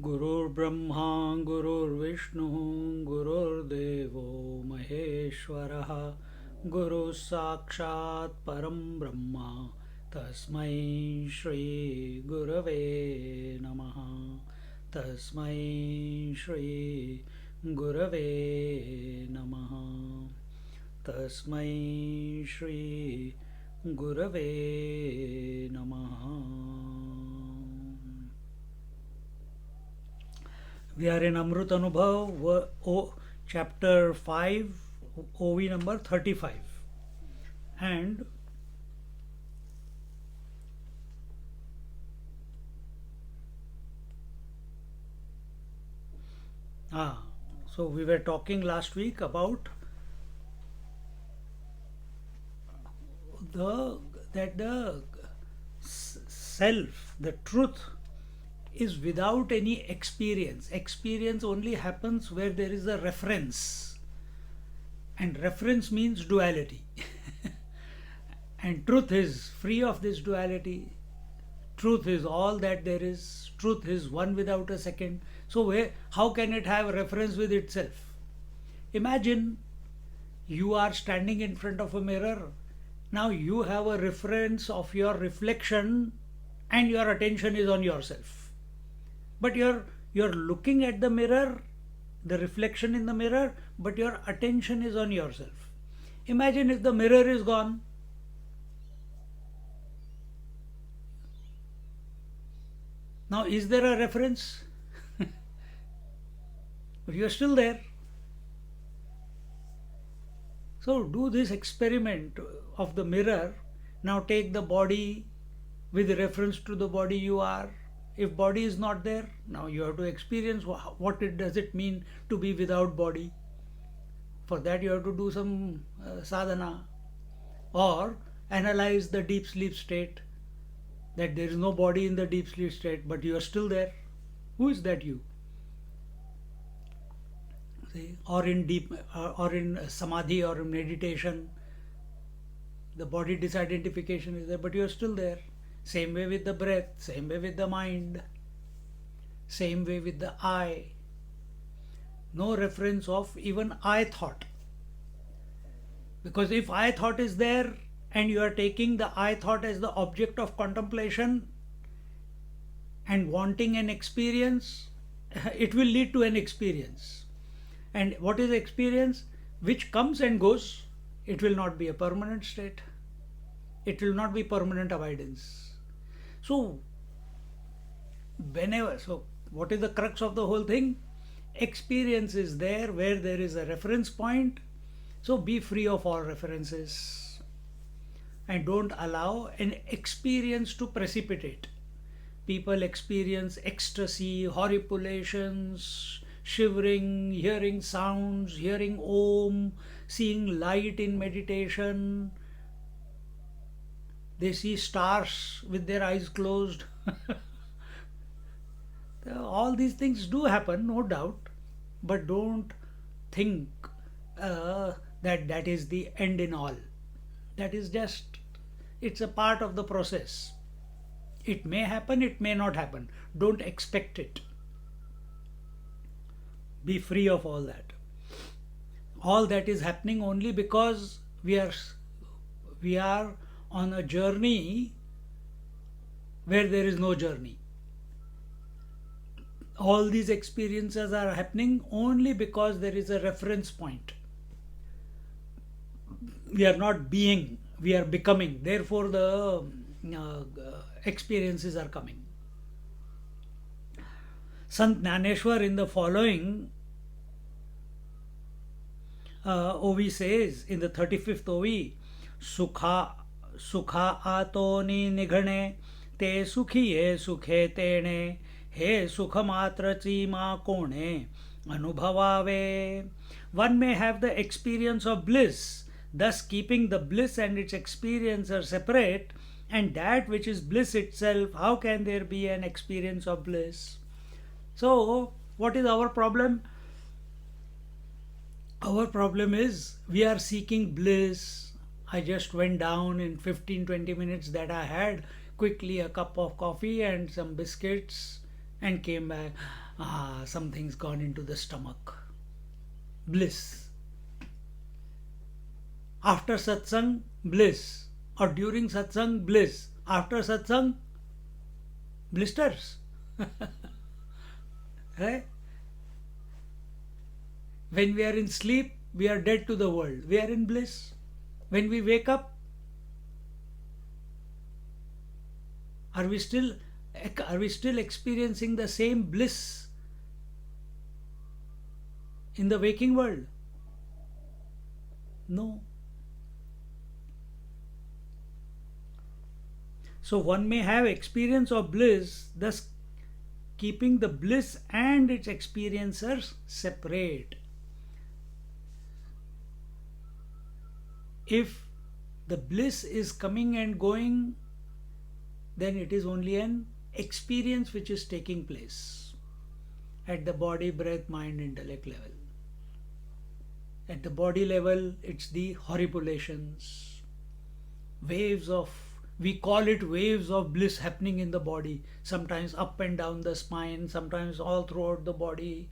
गुरुर्ब्रह्मा गुरुर्विष्णु गुरुर्देवो महेश्वरः गुरुः साक्षात् परं ब्रह्म तस्मै श्री गुरवे नमः तस्मै श्री गुरवे नमः तस्मै श्री गुरवे नमः. We are in Amrut Anubhav, chapter 5, OV number 35. And so we were talking last week about the self, the truth is without any experience. Experience only happens where there is a reference, and reference means duality. And truth is free of this duality. Truth is all that there is. Truth is one without a second. So how can it have reference with itself? Imagine you are standing in front of a mirror. Now you have a reference of your reflection and your attention is on yourself. But you're looking at the mirror, the reflection in the mirror, but your attention is on yourself. Imagine if the mirror is gone. Now, is there a reference? But you're still there. So do this experiment of the mirror. Now take the body with reference to the body you are. If body is not there, now you have to experience what does it mean to be without body. For that you have to do some sadhana, or analyze the deep sleep state, that there is no body in the deep sleep state, but you are still there. Who is that you? See? Or in samadhi or in meditation, the body disidentification is there, but you are still there. Same way with the breath, same way with the mind, same way with the I. No reference of even I thought. Because if I thought is there and you are taking the I thought as the object of contemplation and wanting an experience, it will lead to an experience. And what is experience? Which comes and goes. It will not be a permanent state. It will not be permanent abidance. So what is the crux of the whole thing? Experience is there where there is a reference point. So be free of all references and don't allow an experience to precipitate. People experience ecstasy, horripulations, shivering, hearing sounds, hearing Om, seeing light in meditation. They see stars with their eyes closed. All these things do happen, no doubt, but don't think that is the end in all. That is just, it's a part of the process. It may happen, it may not happen. Don't expect it. Be free of all that. All that is happening only because we are on a journey where there is no journey. All these experiences are happening only because there is a reference point. We are not being, we are becoming. Therefore, the experiences are coming. Sant Jnaneshwar in the following OV says, in the 35th OV, सुखा आतोनि निघणे ते सुखिये सुखे तेणे हे सुख मात्र चीमा कोणे अनुभवावे. One may have the experience of bliss, thus keeping the bliss and its experience are separate, and that which is bliss itself, how can there be an experience of bliss? So, what is our problem? Our problem is we are seeking bliss. I just went down in 15-20 minutes that I had quickly a cup of coffee and some biscuits and came back. Something's gone into the stomach. Bliss. After satsang, bliss. Or during satsang, bliss. After satsang, blisters. Right? When we are in sleep, we are dead to the world. We are in bliss. When we wake up, are we still experiencing the same bliss in the waking world? No. So one may have experience of bliss, thus keeping the bliss and its experiencers separate. If the bliss is coming and going, then it is only an experience which is taking place at the body, breath, mind, intellect level. At the body level, it's the horripulations, waves of, we call it waves of bliss happening in the body, sometimes up and down the spine, sometimes all throughout the body.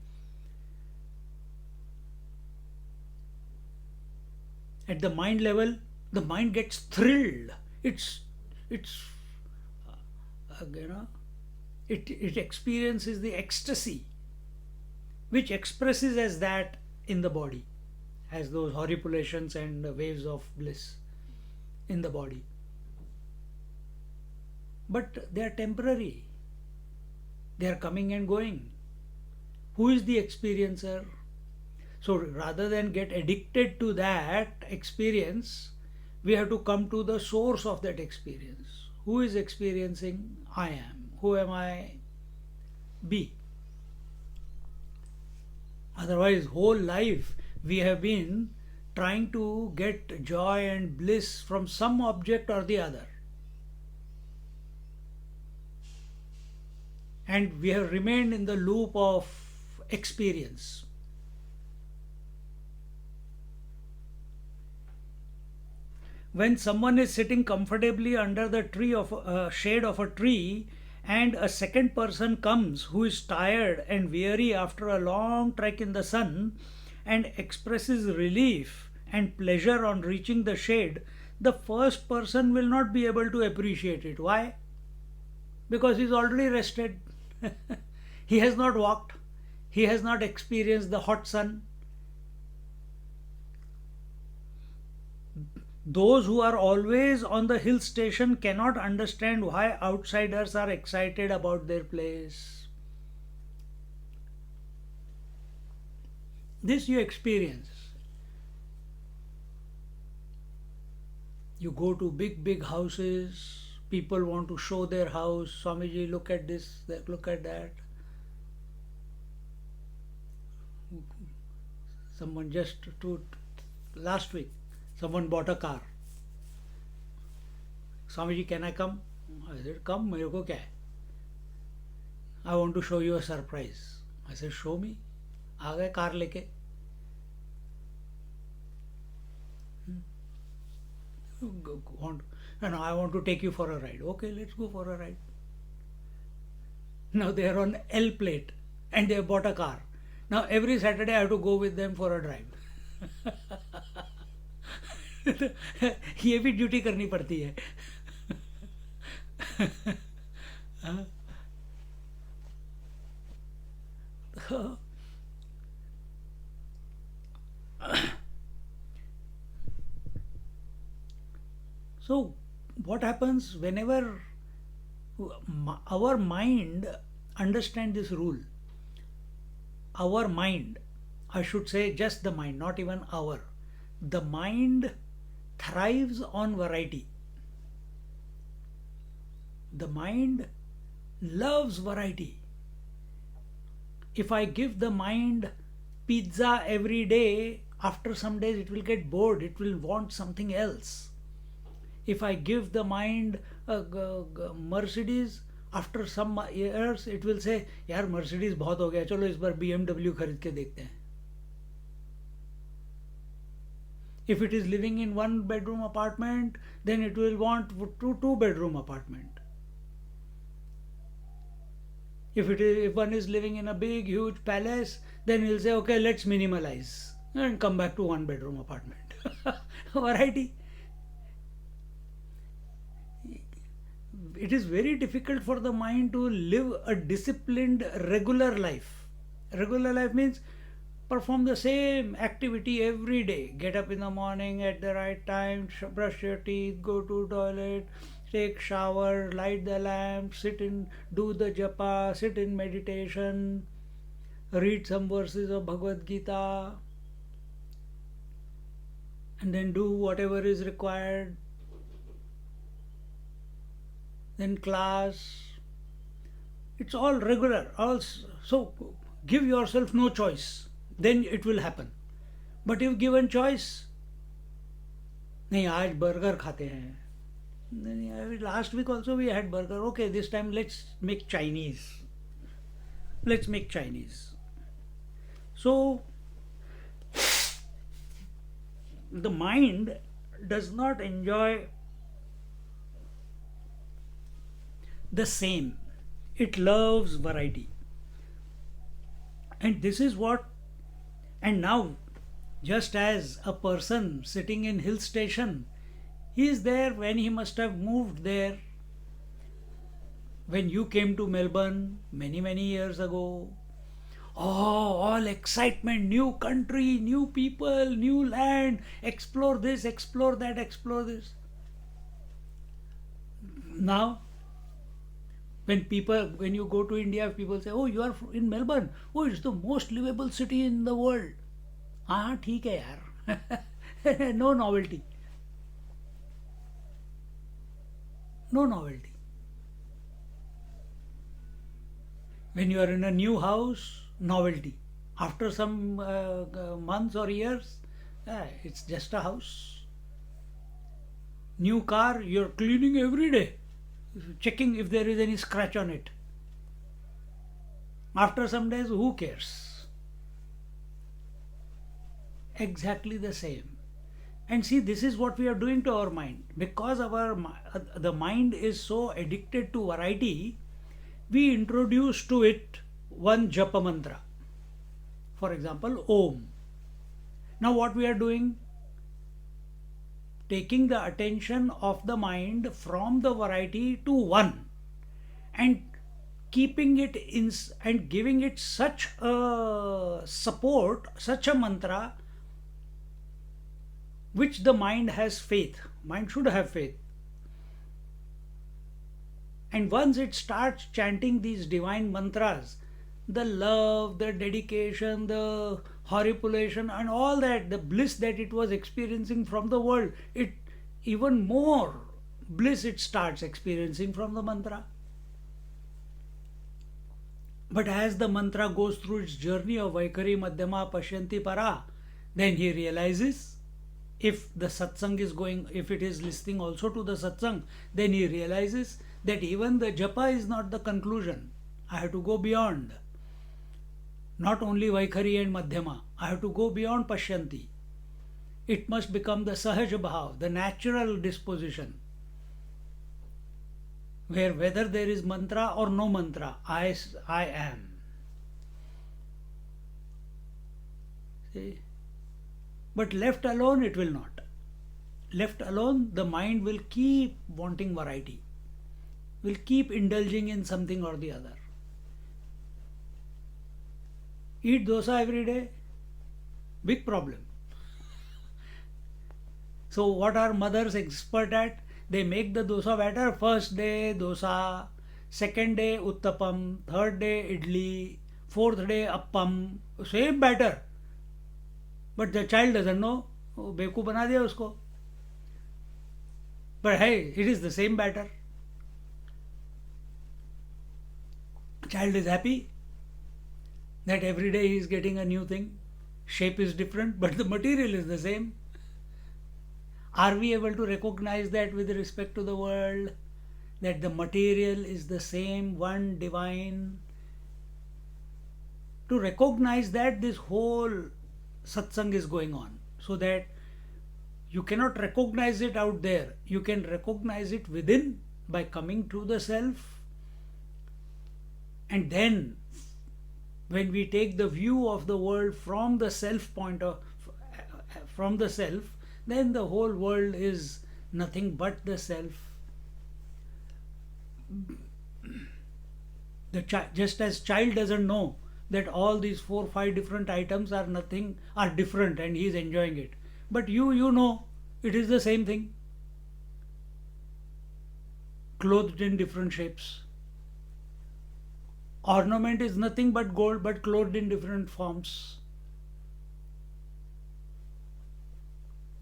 At the mind level, the mind gets thrilled. It experiences the ecstasy, which expresses as that in the body, as those horripulations and waves of bliss in the body. But they are temporary. They are coming and going. Who is the experiencer? So rather than get addicted to that experience, we have to come to the source of that experience. Who is experiencing? I am. Who am I? Be. Otherwise, whole life we have been trying to get joy and bliss from some object or the other. And we have remained in the loop of experience. When someone is sitting comfortably under the shade of a tree, and a second person comes who is tired and weary after a long trek in the sun and expresses relief and pleasure on reaching the shade, the first person will not be able to appreciate it. Why? Because he is already rested. He has not walked. He has not experienced the hot sun. Those who are always on the hill station cannot understand why outsiders are excited about their place. This you experience. You go to big houses, people want to show their house. Swamiji, look at this, look at that. Someone last week, someone bought a car. Swamiji, can I come? I said, come, मेरे को क्या है? I want to show you a surprise. I said, show me. आ गए car लेके. No, I want to take you for a ride. Okay, let's go for a ride. Now they are on L plate and they have bought a car. Now every Saturday I have to go with them for a drive. ये भी duty करनी पड़ती है. So what happens whenever our mind understands this rule? Our mind, I should say just the mind, not even our. The mind thrives on variety. The mind loves variety. If I give the mind pizza every day, after some days it will get bored, it will want something else. If I give the mind a Mercedes, after some years it will say यार Mercedes बहुत हो गया, चलो इस बार BMW खरीद के देखते हैं. If it is living in one bedroom apartment, then it will want two bedroom apartment. If one is living in a big huge palace, then he'll say okay, let's minimalize and come back to one bedroom apartment. Variety. It is very difficult for the mind to live a disciplined regular life. Regular life means perform the same activity every day. Get up in the morning at the right time, brush your teeth, go to toilet, take shower, light the lamp, do the japa, sit in meditation, read some verses of Bhagavad Gita, and then do whatever is required. Then class. It's all regular. So give yourself no choice. Then it will happen. But if given choice, नहीं आज burger खाते हैं. Last week also we had burger. Okay, this time let's make Chinese. Let's make Chinese. So the mind does not enjoy the same. It loves variety. And this is what, and now, just as a person sitting in hill station, he is there when he must have moved there. When you came to Melbourne many years ago, all excitement, new country, new people, new land, explore this, explore that, explore this. Now, when you go to India, people say, oh, you are in Melbourne. Oh, it's the most livable city in the world. हाँ ठीक है यार. No novelty. No novelty. When you are in a new house, novelty. After some months or years, it's just a house. New car, you're cleaning every day, checking if there is any scratch on it. After some days, who cares? Exactly the same. And see, this is what we are doing to our mind. Because the mind is so addicted to variety, we introduce to it one japa mantra. For example, Om. Now what we are doing? Taking the attention of the mind from the variety to one, and keeping it in and giving it such a support, such a mantra, which the mind has faith. Mind should have faith. And once it starts chanting these divine mantras, the love, the dedication, the horripilation, and all that, the bliss that it was experiencing from the world, it even more bliss it starts experiencing from the mantra. But as the mantra goes through its journey of Vaikari Madhyama Pashyanti Para, then he realizes, if the satsang is going, if it is listening also to the satsang, then he realizes that even the japa is not the conclusion. I have to go beyond. Not only Vaikari and Madhyama, I have to go beyond Pashyanti. It must become the Sahaj Bhav, the natural disposition, where whether there is mantra or no mantra, I am. See? But left alone, it will not. Left alone, the mind will keep wanting variety, will keep indulging in something or the other. Eat dosa every day, big problem. So what are mothers expert at? They make the dosa batter. First day dosa, second day uttapam, third day idli, fourth day appam, same batter. But the child doesn't know. बेवकूफ बना दिया उसको. But hey, it is the same batter. child is happy that every day he is getting a new thing. Shape is different, but the material is the same. Are we able to recognize that with respect to the world? That the material is the same, one divine? To recognize that, this whole satsang is going on, so that you cannot recognize it out there. You can recognize it within by coming to the self. And then, when we take the view of the world from the self from the self, then the whole world is nothing but the self. Just as child doesn't know that all these 4 5 different items are nothing, are different, and he is enjoying it, but you know it is the same thing, clothed in different shapes. Ornament is nothing but gold, but clothed in different forms.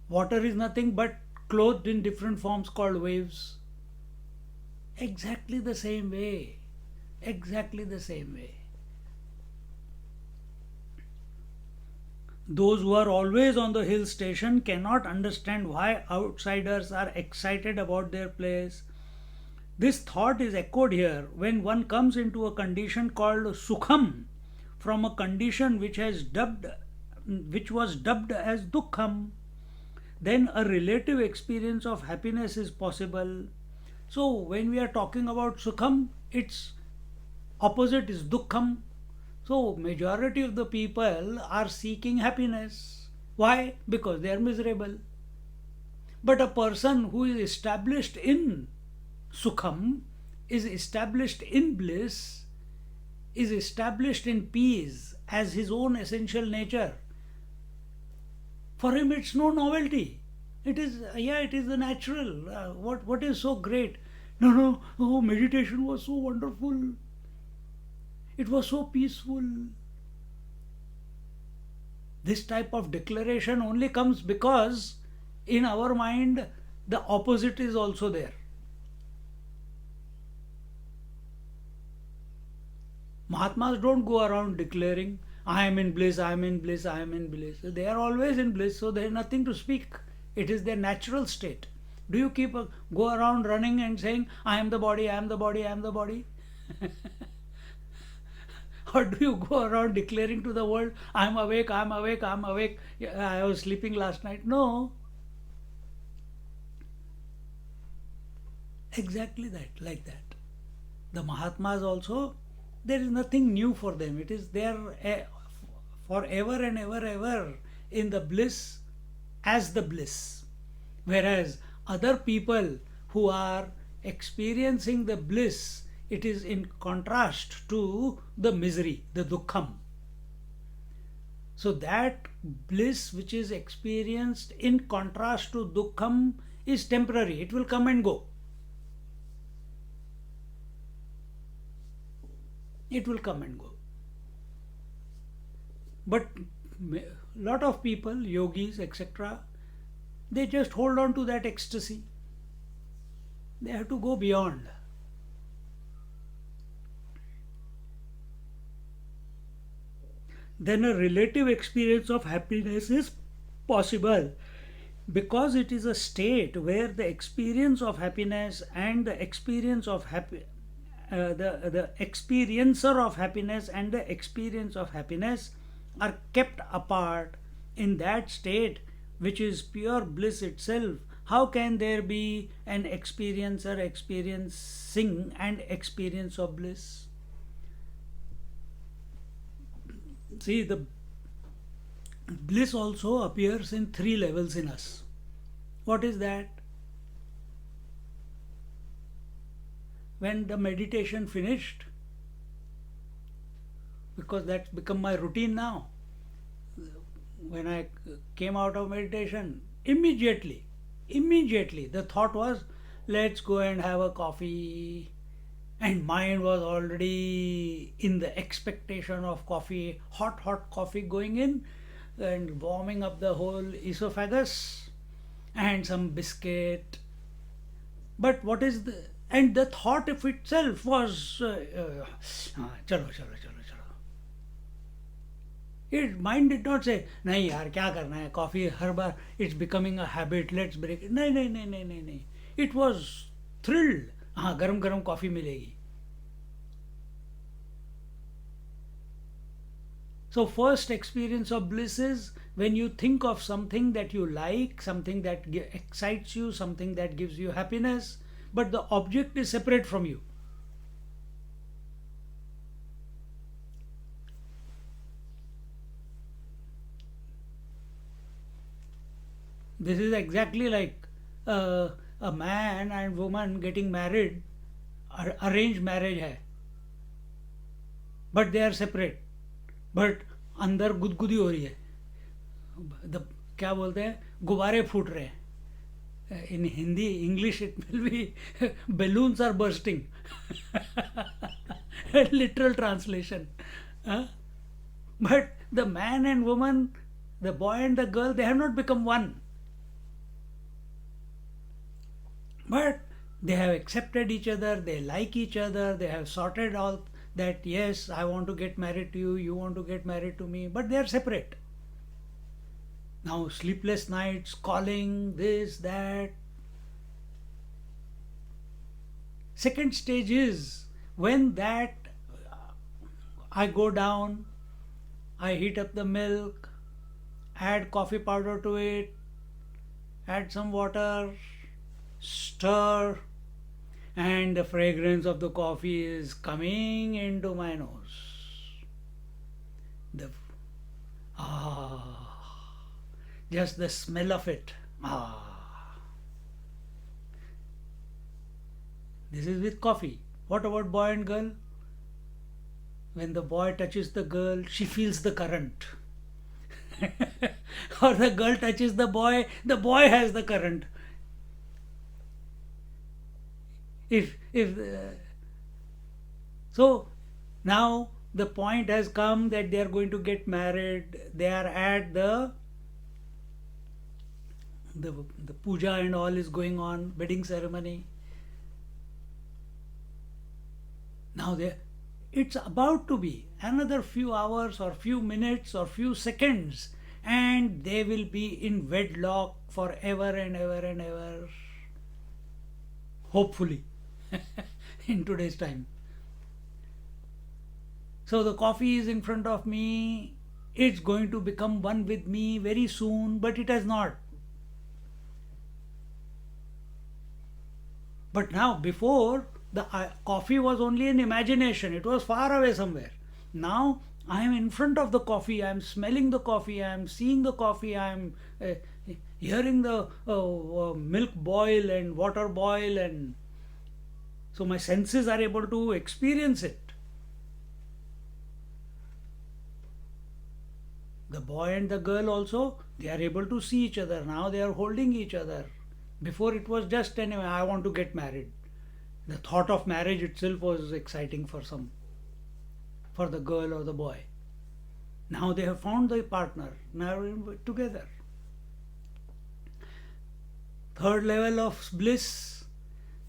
Water is nothing but clothed in different forms called waves. Exactly the same way. Exactly the same way. Those who are always on the hill station cannot understand why outsiders are excited about their place. This thought is echoed here when one comes into a condition called sukham, from a condition which was dubbed as dukkham. Then a relative experience of happiness is possible. So when we are talking about sukham, its opposite is dukkham. So majority of the people are seeking happiness. Why? Because they are miserable. But a person who is established in sukham, is established in bliss, is established in peace as his own essential nature, for him it's no novelty. It is, it is the natural. What is so great? No, oh, meditation was so wonderful. It was so peaceful. This type of declaration only comes because in our mind the opposite is also there. Mahatmas don't go around declaring, I am in bliss, I am in bliss, I am in bliss. They are always in bliss, so there is nothing to speak. It is their natural state. Do you go around running and saying, I am the body, I am the body, I am the body? Or do you go around declaring to the world, I am awake, I am awake, I am awake, I was sleeping last night? No. Exactly that, like that. The Mahatmas also, there is nothing new for them. It is there forever and ever in the bliss as the bliss. Whereas other people who are experiencing the bliss, it is in contrast to the misery, the dukkham. So that bliss which is experienced in contrast to dukkham is temporary. It will come and go. It will come and go. But lot of people, yogis, etc., they just hold on to that ecstasy. They have to go beyond. Then a relative experience of happiness is possible, because it is a state where the experience of happiness and the experience of the experiencer of happiness and the experience of happiness are kept apart. In that state, which is pure bliss itself, how can there be an experiencer experiencing and experience of bliss? See, the bliss also appears in 3 levels in us. What is that? When the meditation finished, because that's become my routine now, when I came out of meditation, immediately the thought was, let's go and have a coffee. And mind was already in the expectation of coffee, hot coffee going in and warming up the whole esophagus, and some biscuit. But what is And the thought of itself was, chalo, chalo, chalo, chalo. It mind did not say, नहीं यार क्या करना है coffee her bar it's becoming a habit, let's break it. नहीं नहीं नहीं नहीं नहीं नहीं. It was thrilled. हाँ गरम गरम कॉफी मिलेगी. So first experience of bliss is when you think of something that you like, something that excites you, something that gives you happiness, but the object is separate from you. This is exactly like a man and woman getting married, arranged marriage hai, but they are separate. But अंदर गुदगुदी हो रही है. क्या बोलते हैं, गुब्बारे फूट रहे हैं. In Hindi English it will be balloons are bursting. Literal translation. But the man and woman, the boy and the girl, they have not become one, but they have accepted each other, they like each other, they have sorted all that, yes, I want to get married to you, you want to get married to me, but they are separate. Now, sleepless nights, calling, this, that. Second stage is when that I go down, I heat up the milk, add coffee powder to it, add some water, stir, and the fragrance of the coffee is coming into my nose. The just the smell of it. This is with coffee. What about boy and girl? When the boy touches the girl, she feels the current. Or the girl touches the boy has the current. So now the point has come that they are going to get married. They are at the puja and all is going on, wedding ceremony. Now it's about to be another few hours or few minutes or few seconds, and they will be in wedlock forever and ever and ever. Hopefully. In today's time. So the coffee is in front of me. It's going to become one with me very soon, but it has not. But now, before, the coffee was only an imagination. It was far away somewhere. Now I am in front of the coffee. I am smelling the coffee. I am seeing the coffee. I am hearing the milk boil and water boil, and so my senses are able to experience it. The boy and the girl also, they are able to see each other. Now they are holding each other. Before it was just anyway, I want to get married. The thought of marriage itself was exciting for the girl or the boy. Now they have found their partner. Now we're together. Third level of bliss.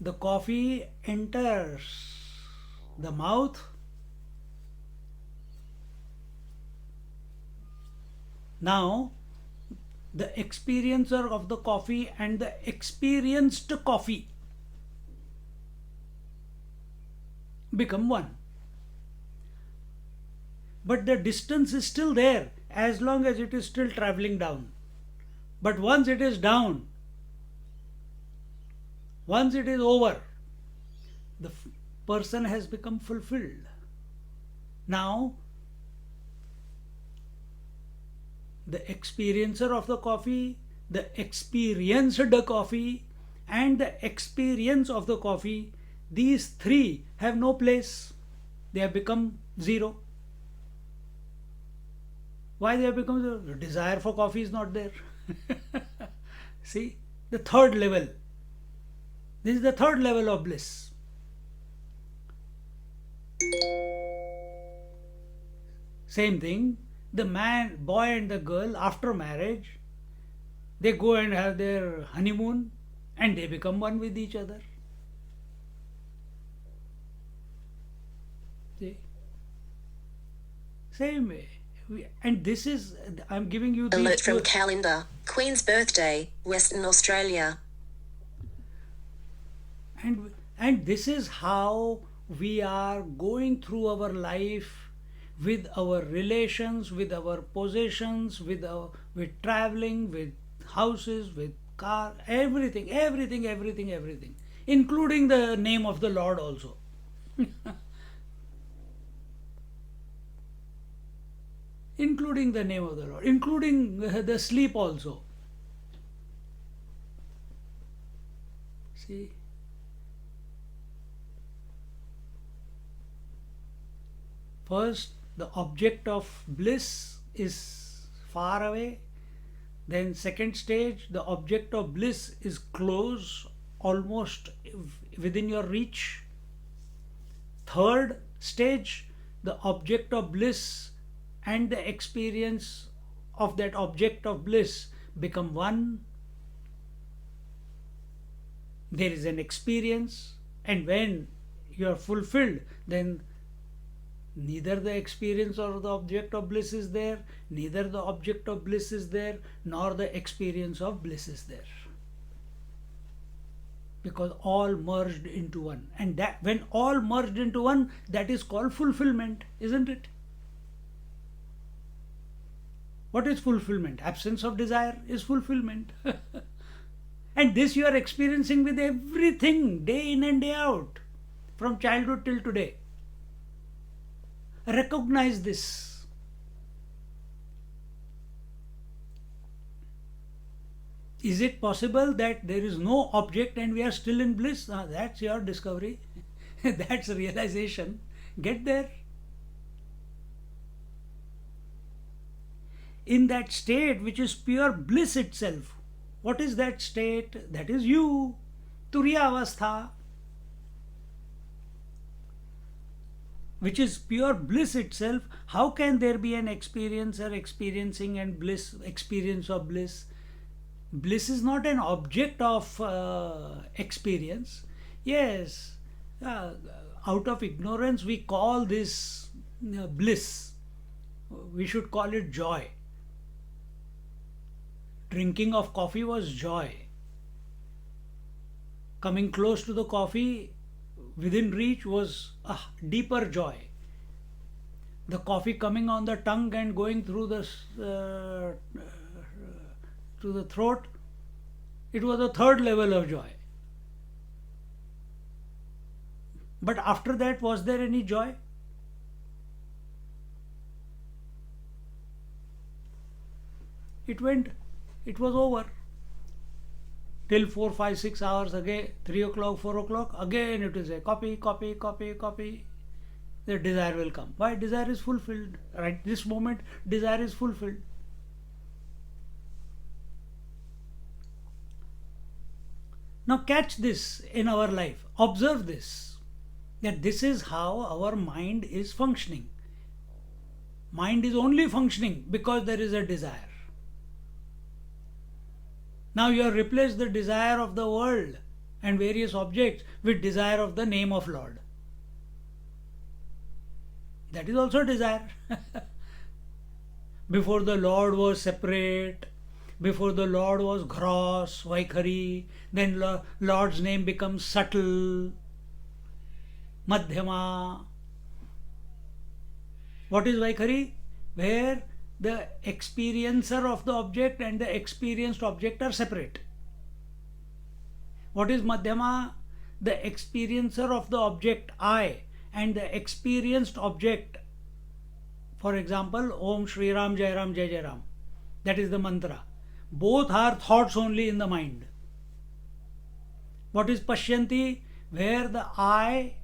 The coffee enters the mouth. Now, the experiencer of the coffee and the experienced coffee become one. But the distance is still there as long as it is still traveling down. But once it is down, once it is over, the person has become fulfilled. Now, the experiencer of the coffee, the experienced coffee, and the experience of the coffee, these three have no place. They have become zero. Why they have become zero? The desire for coffee is not there. See, the third level. This is the third level of bliss. Same thing, the boy and the girl, after marriage, they go and have their honeymoon and they become one with each other. See? Same way. And this is, I'm giving you these Alert from calendar. Queen's birthday, Western Australia. And this is how we are going through our life, with our relations, with our possessions, with traveling, with houses, with car, everything, everything, everything, everything, including the name of the Lord also. Including the name of the Lord, including the sleep also. See? First, the object of bliss is far away. Then, second stage, the object of bliss is close, almost within your reach. Third stage, the object of bliss and the experience of that object of bliss become one. There is an experience, and when you are fulfilled, then neither the experience or the object of bliss is there, neither the object of bliss is there, nor the experience of bliss is there, because all merged into one. And that, when all merged into one, that is called fulfillment, isn't it? What is fulfillment? Absence of desire is fulfillment. And this you are experiencing with everything, day in and day out, from childhood till today. Recognize this. Is it possible that there is no object and we are still in bliss? That's your discovery. That's realization. Get there. In that state which is pure bliss itself. What is that state? That is you. Turiyavastha. Which is pure bliss itself. How can there be an experiencer experiencing and bliss, experience of bliss? Bliss is not an object of experience. Yes, out of ignorance we call this bliss. We should call it joy. Drinking of coffee was joy. Coming close to the coffee, within reach, was a deeper joy. The coffee coming on the tongue and going through the to the throat, it was a third level of joy. But after that, was there any joy? It went, it was over. Till 4, 5, 6 hours again, 3 o'clock, 4 o'clock, again it is a copy, copy, copy, copy. The desire will come. Why? Desire is fulfilled. Right this moment, desire is fulfilled. Now catch this in our life. Observe this. That this is how our mind is functioning. Mind is only functioning because there is a desire. Now you have replaced the desire of the world and various objects with desire of the name of Lord. That is also desire. Before the Lord was separate, before the Lord was gross, Vaikhari, then Lord's name becomes subtle, Madhyama. What is Vaikhari? Where the experiencer of the object and the experienced object are separate. What is Madhyama? The experiencer of the object, I, and the experienced object, for example, Om Shri Ram Jai Ram Jai Jai Ram. That is the mantra. Both are thoughts only in the mind. What is Pashyanti? Where the I,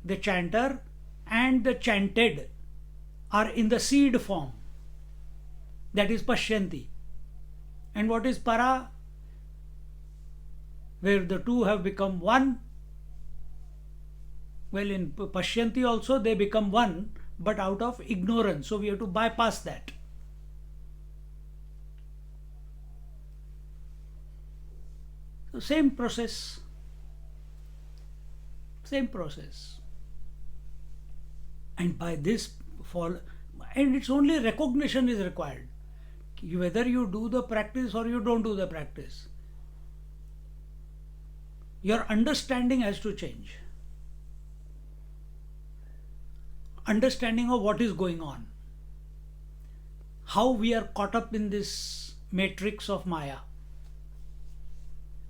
the chanter, and the chanted are in the seed form. That is Pashyanti. And what is Para? Where the two have become one. Well, in Pashyanti also they become one, but out of ignorance. So we have to bypass that. So same process. Same process. And by this fall, and it's only recognition is required. Whether you do the practice or you don't do the practice, your understanding has to change. Understanding of what is going on, how we are caught up in this matrix of Maya.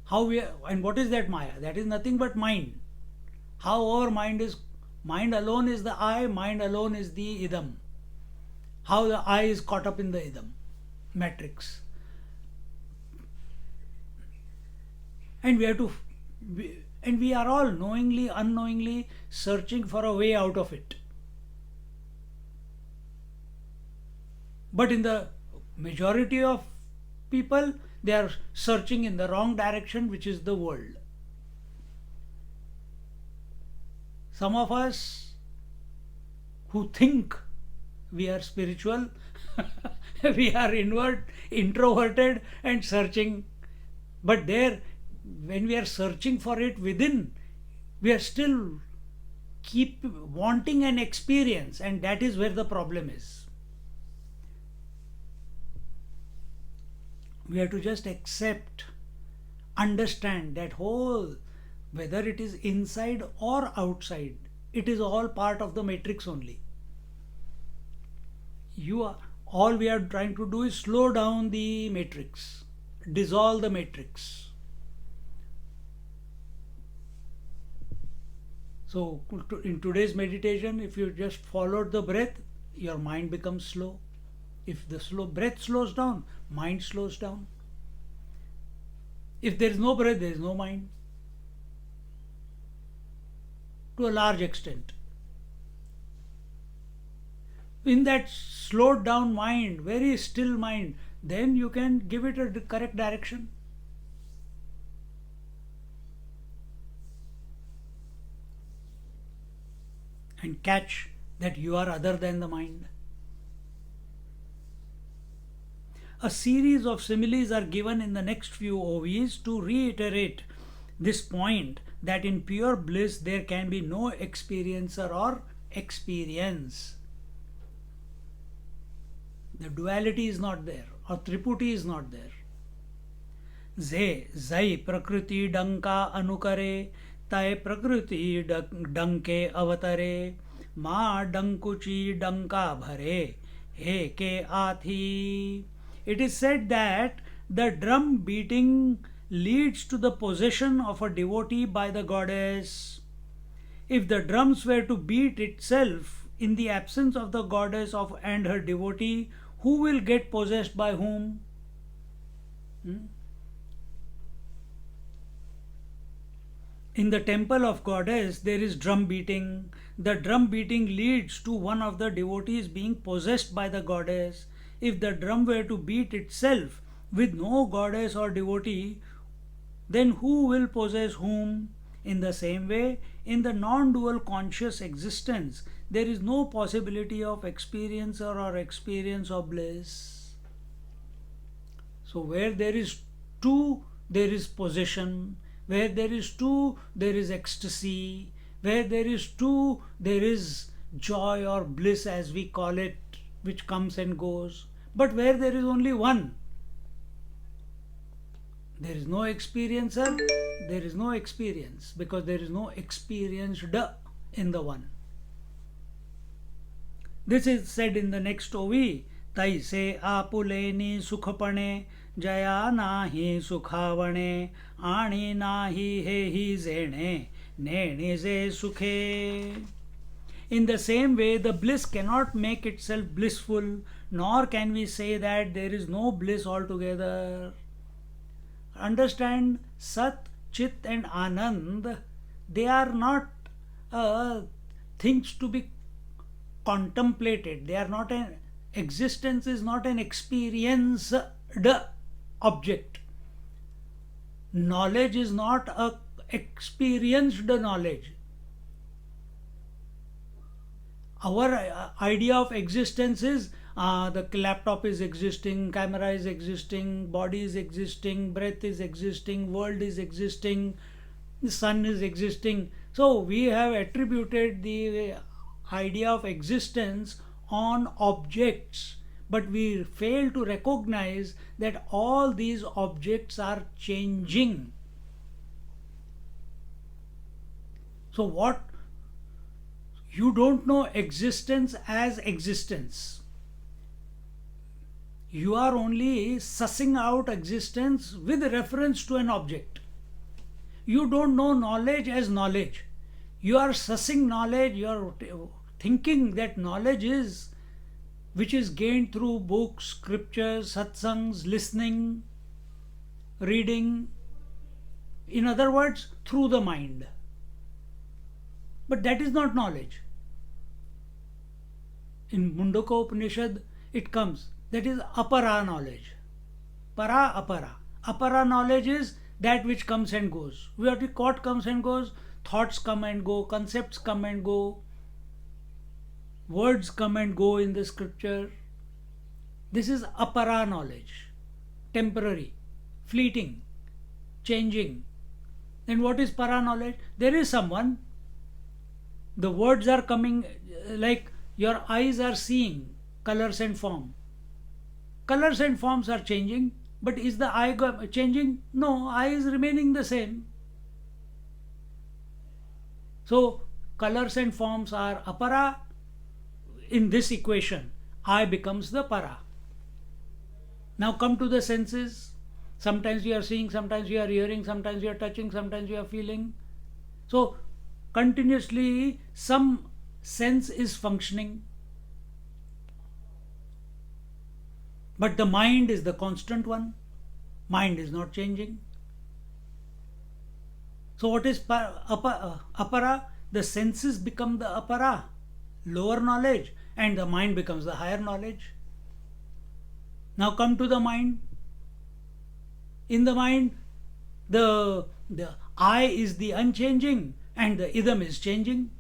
How we are, and what is that Maya? That is nothing but mind. How our mind is, mind alone is the I, mind alone is the idam. How the I is caught up in the idam matrix. And we are all knowingly, unknowingly searching for a way out of it. But in the majority of people, they are searching in the wrong direction, which is the world. Some of us who think we are spiritual, we are introverted and searching. But there, when we are searching for it within, we are still keep wanting an experience, and that is where the problem is. We have to just accept, understand that whole, whether it is inside or outside, it is all part of the matrix only. All we are trying to do is slow down the matrix, dissolve the matrix. So in today's meditation, if you just followed the breath, your mind becomes slow. If the breath slows down, mind slows down. If there is no breath, there is no mind. To a large extent. In that slowed down mind, very still mind, then you can give it a correct direction. And catch that you are other than the mind. A series of similes are given in the next few OVs to reiterate this point that in pure bliss there can be no experiencer or experience. The duality is not there, or triputi is not there. Zai prakriti danka anukare, tai prakriti danke avatare, ma dankuchi danka bhare, he ke athi. It is said that the drum beating leads to the possession of a devotee by the goddess. If the drums were to beat itself in the absence of the goddess and her devotee, who will get possessed by whom? In the temple of goddess, there is drum beating. The drum beating leads to one of the devotees being possessed by the goddess. If the drum were to beat itself with no goddess or devotee, then who will possess whom? In the same way, in the non-dual conscious existence, there is no possibility of experiencer or experience of bliss. So where there is two, there is possession. Where there is two, there is ecstasy. Where there is two, there is joy or bliss, as we call it, which comes and goes. But where there is only one, there is no experiencer, there is no experience, because there is no experienced in the one. This is said in the next OV. Tai se apuleni sukhapane, jaya nahi sukhavane, ani nahi hehi zene, neni ze sukhe. In the same way, the bliss cannot make itself blissful, nor can we say that there is no bliss altogether. Understand, Sat, Chit and Anand, they are not things to be contemplated. They are not an existence, is not an experienced object. Knowledge is not a experienced knowledge. Our idea of existence is the laptop is existing, camera is existing, body is existing, breath is existing, world is existing, the sun is existing. So we have attributed idea of existence on objects, but we fail to recognize that all these objects are changing. So what? You don't know existence as existence. You are only sussing out existence with reference to an object. You don't know knowledge as knowledge. You are sussing knowledge, you are thinking that knowledge is which is gained through books, scriptures, satsangs, listening, reading. In other words, through the mind. But that is not knowledge. In Mundaka Upanishad, it comes. That is apara knowledge. Para, apara. Apara knowledge is that which comes and goes. What comes and goes? Thoughts come and go, concepts come and go, words come and go in the scripture. This is apara knowledge. Temporary, fleeting, changing. Then what is para knowledge? There is someone. The words are coming, like your eyes are seeing colors and form. Colors and forms are changing, but is the eye changing? No, eye is remaining the same. So colors and forms are apara. In this equation, eye becomes the para. Now come to the senses. Sometimes you are seeing, sometimes you are hearing, sometimes you are touching, sometimes you are feeling. So continuously some sense is functioning. But the mind is the constant one. Mind is not changing. So what is apara? The senses become the apara, lower knowledge, and the mind becomes the higher knowledge. Now come to the mind. In the mind, the I is the unchanging and the idam is changing.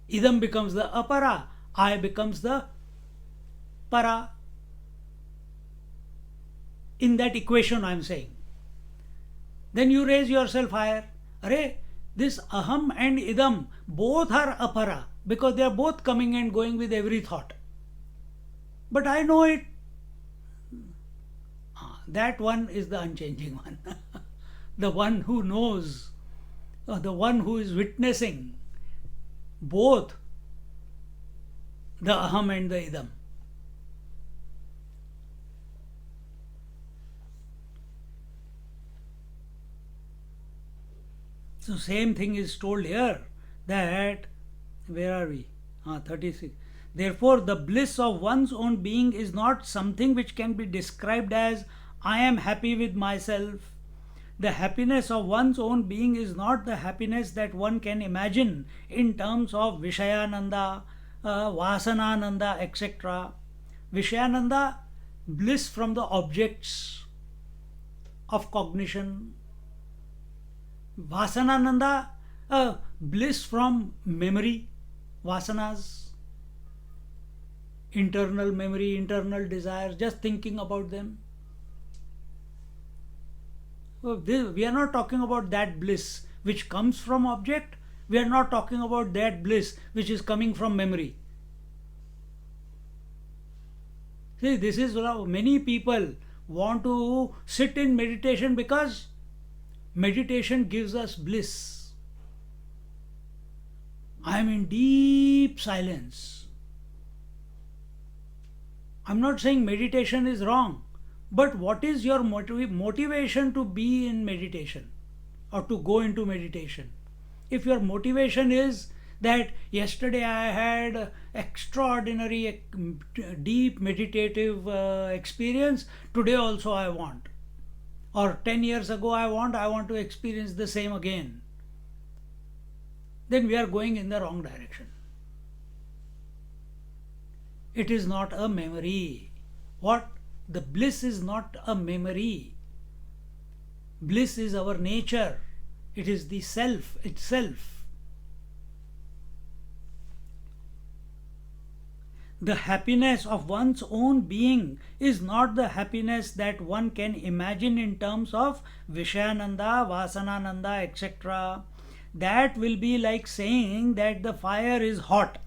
Idam becomes the apara, I becomes the para. In that equation I am saying. Then you raise yourself higher. Array, this aham and idam both are apara because they are both coming and going with every thought. But I know it. That one is the unchanging one. The one who knows, the one who is witnessing both the aham and the idam. So same thing is told here that, where are we? 36. Therefore, the bliss of one's own being is not something which can be described as I am happy with myself. The happiness of one's own being is not the happiness that one can imagine in terms of Vishayananda, Vasanananda, etc. Vishayananda, bliss from the objects of cognition. Vasanananda, bliss from memory, vasanas, internal memory, internal desires, just thinking about them. We are not talking about that bliss which comes from object. We are not talking about that bliss which is coming from memory. See, this is how many people want to sit in meditation because meditation gives us bliss. I am in deep silence. I am not saying meditation is wrong, but what is your motivation to be in meditation or to go into meditation? If your motivation is that yesterday I had extraordinary, deep meditative experience, today also I want. Or 10 years ago I want to experience the same again. Then we are going in the wrong direction. It is not a memory. What? The bliss is not a memory. Bliss is our nature. It is the self itself. The happiness of one's own being is not the happiness that one can imagine in terms of Vishayananda, Vasanananda, etc. That will be like saying that the fire is hot.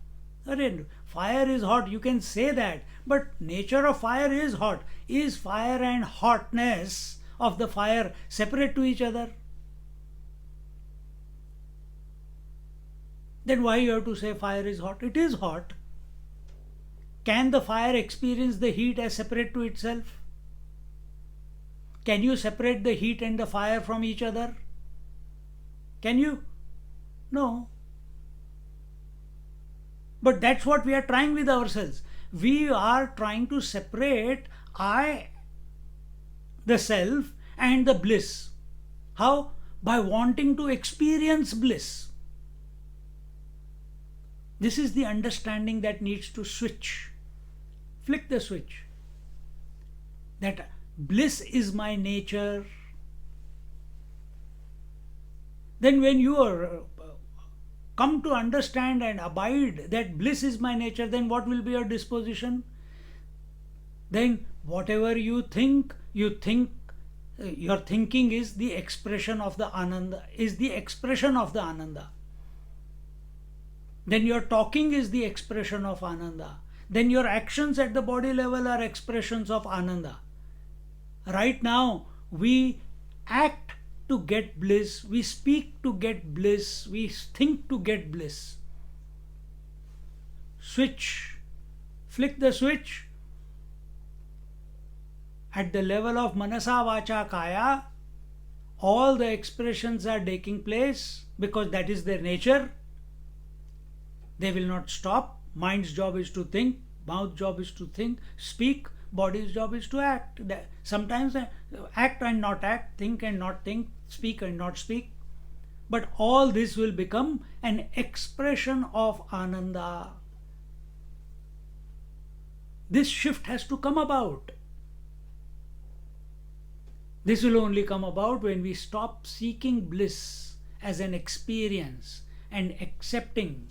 Arre, fire is hot, you can say that, but nature of fire is hot. Is fire and hotness of the fire separate to each other? Then why you have to say fire is hot? It is hot. Can the fire experience the heat as separate to itself? Can you separate the heat and the fire from each other? Can you? No. But that's what we are trying with ourselves. We are trying to separate I, the self, and the bliss. How? By wanting to experience bliss. This is the understanding that needs to switch. Flick the switch. That bliss is my nature. Then when you are come to understand and abide that bliss is my nature, then what will be your disposition? Then whatever you think, your thinking is the expression of the Ananda, Then your talking is the expression of Ananda. Then your actions at the body level are expressions of Ananda. Right now, we act to get bliss, we speak to get bliss, we think to get bliss. Switch. Flick the switch. At the level of Manasa Vacha Kaya, all the expressions are taking place because that is their nature. They will not stop. Mind's job is to think, mouth's job is to think, speak, body's job is to act. Sometimes act and not act, think and not think, speak and not speak. But all this will become an expression of Ananda. This shift has to come about. This will only come about when we stop seeking bliss as an experience and accepting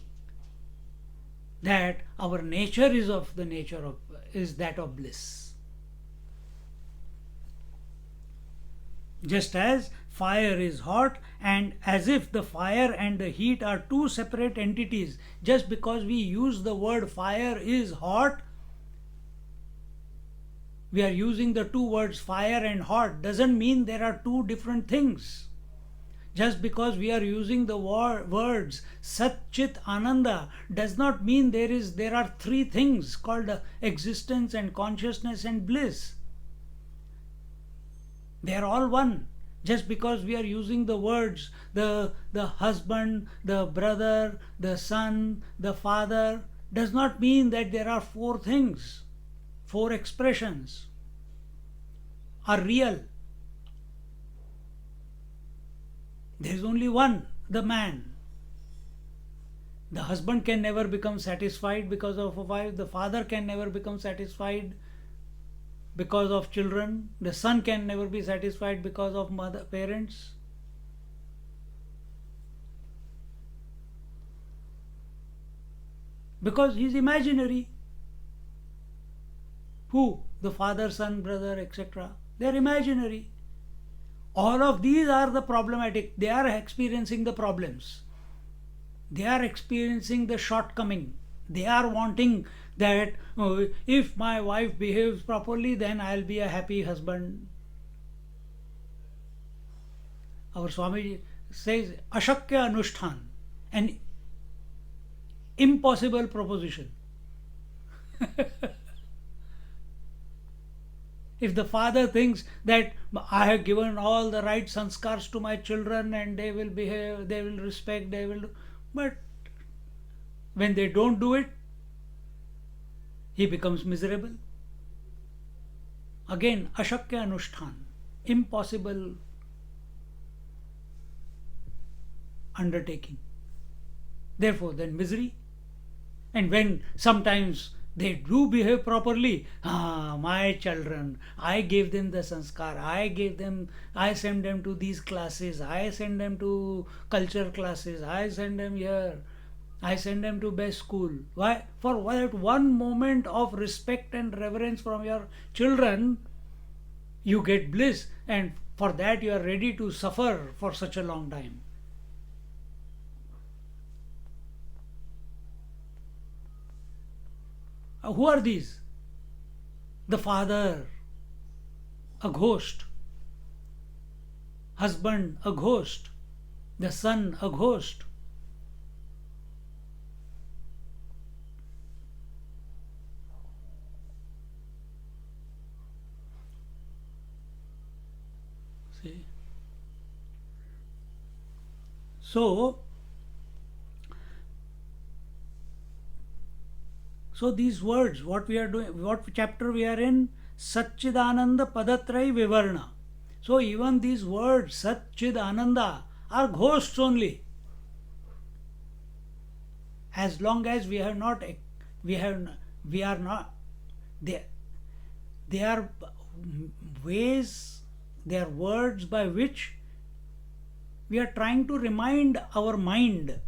that our nature is that of bliss. Just as fire is hot, and as if the fire and the heat are two separate entities, just because we use the word fire is hot, we are using the two words fire and hot, doesn't mean there are two different things. Just because we are using the words Sat Chit Ananda does not mean there are three things called existence and consciousness and bliss. They are all one. Just because we are using the words the husband, the brother, the son, the father, does not mean that there are four things, four expressions are real. There is only one, the man. The husband can never become satisfied because of a wife. The father can never become satisfied because of children. The son can never be satisfied because of parents. Because he is imaginary. Who? The father, son, brother, etc. They are imaginary. All of these are the problematic. They are experiencing the problems. They are experiencing the shortcoming. They are wanting that if my wife behaves properly, then I'll be a happy husband. Our Swami says, Ashakya Anushtan, an impossible proposition. If the father thinks that I have given all the right sanskars to my children and they will behave, they will respect, they will do, but when they don't do it, he becomes miserable. Again, Ashakya Anushtan, impossible undertaking. Therefore, then misery. And when sometimes they do behave properly, my children, I gave them the sanskar, I send them to these classes, I send them to culture classes, I send them here, I send them to best school. Why? For that one moment of respect and reverence from your children, you get bliss, and for that you are ready to suffer for such a long time. Who are these? The father, a ghost. Husband, a ghost. The son, a ghost. See? So these words, what we are doing, what chapter we are in, Satchidananda Padatrai Vivarna. So even these words, Satchidananda, are ghosts only. As long as we are not, they are ways, they are words by which we are trying to remind our mind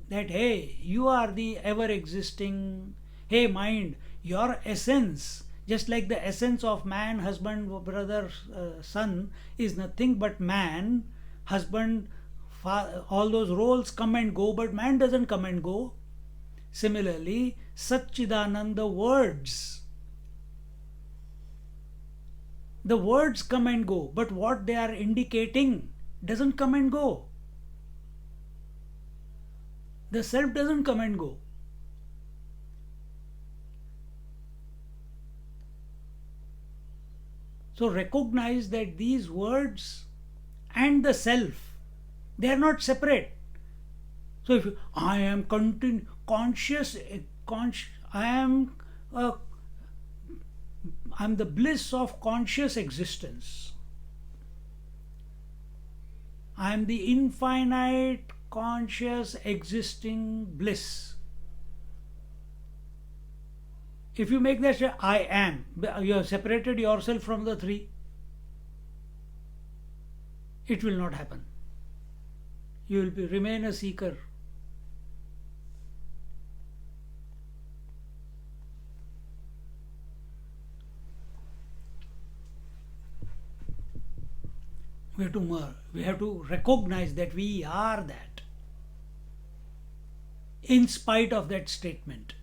that, hey, you are the ever existing, hey mind, your essence, just like the essence of man, husband, brother, son, is nothing but man, husband, all those roles come and go, but man doesn't come and go. Similarly, Satchidananda words, the words come and go, but what they are indicating doesn't come and go. The self doesn't come and go. So recognize that these words and the self, they are not separate. So if I am conscious, I am the bliss of conscious existence. I am the infinite conscious existing bliss. If you make that say, I am, you have separated yourself from the three. It will not happen. You will remain a seeker. We have to recognize that we are that, in spite of that statement.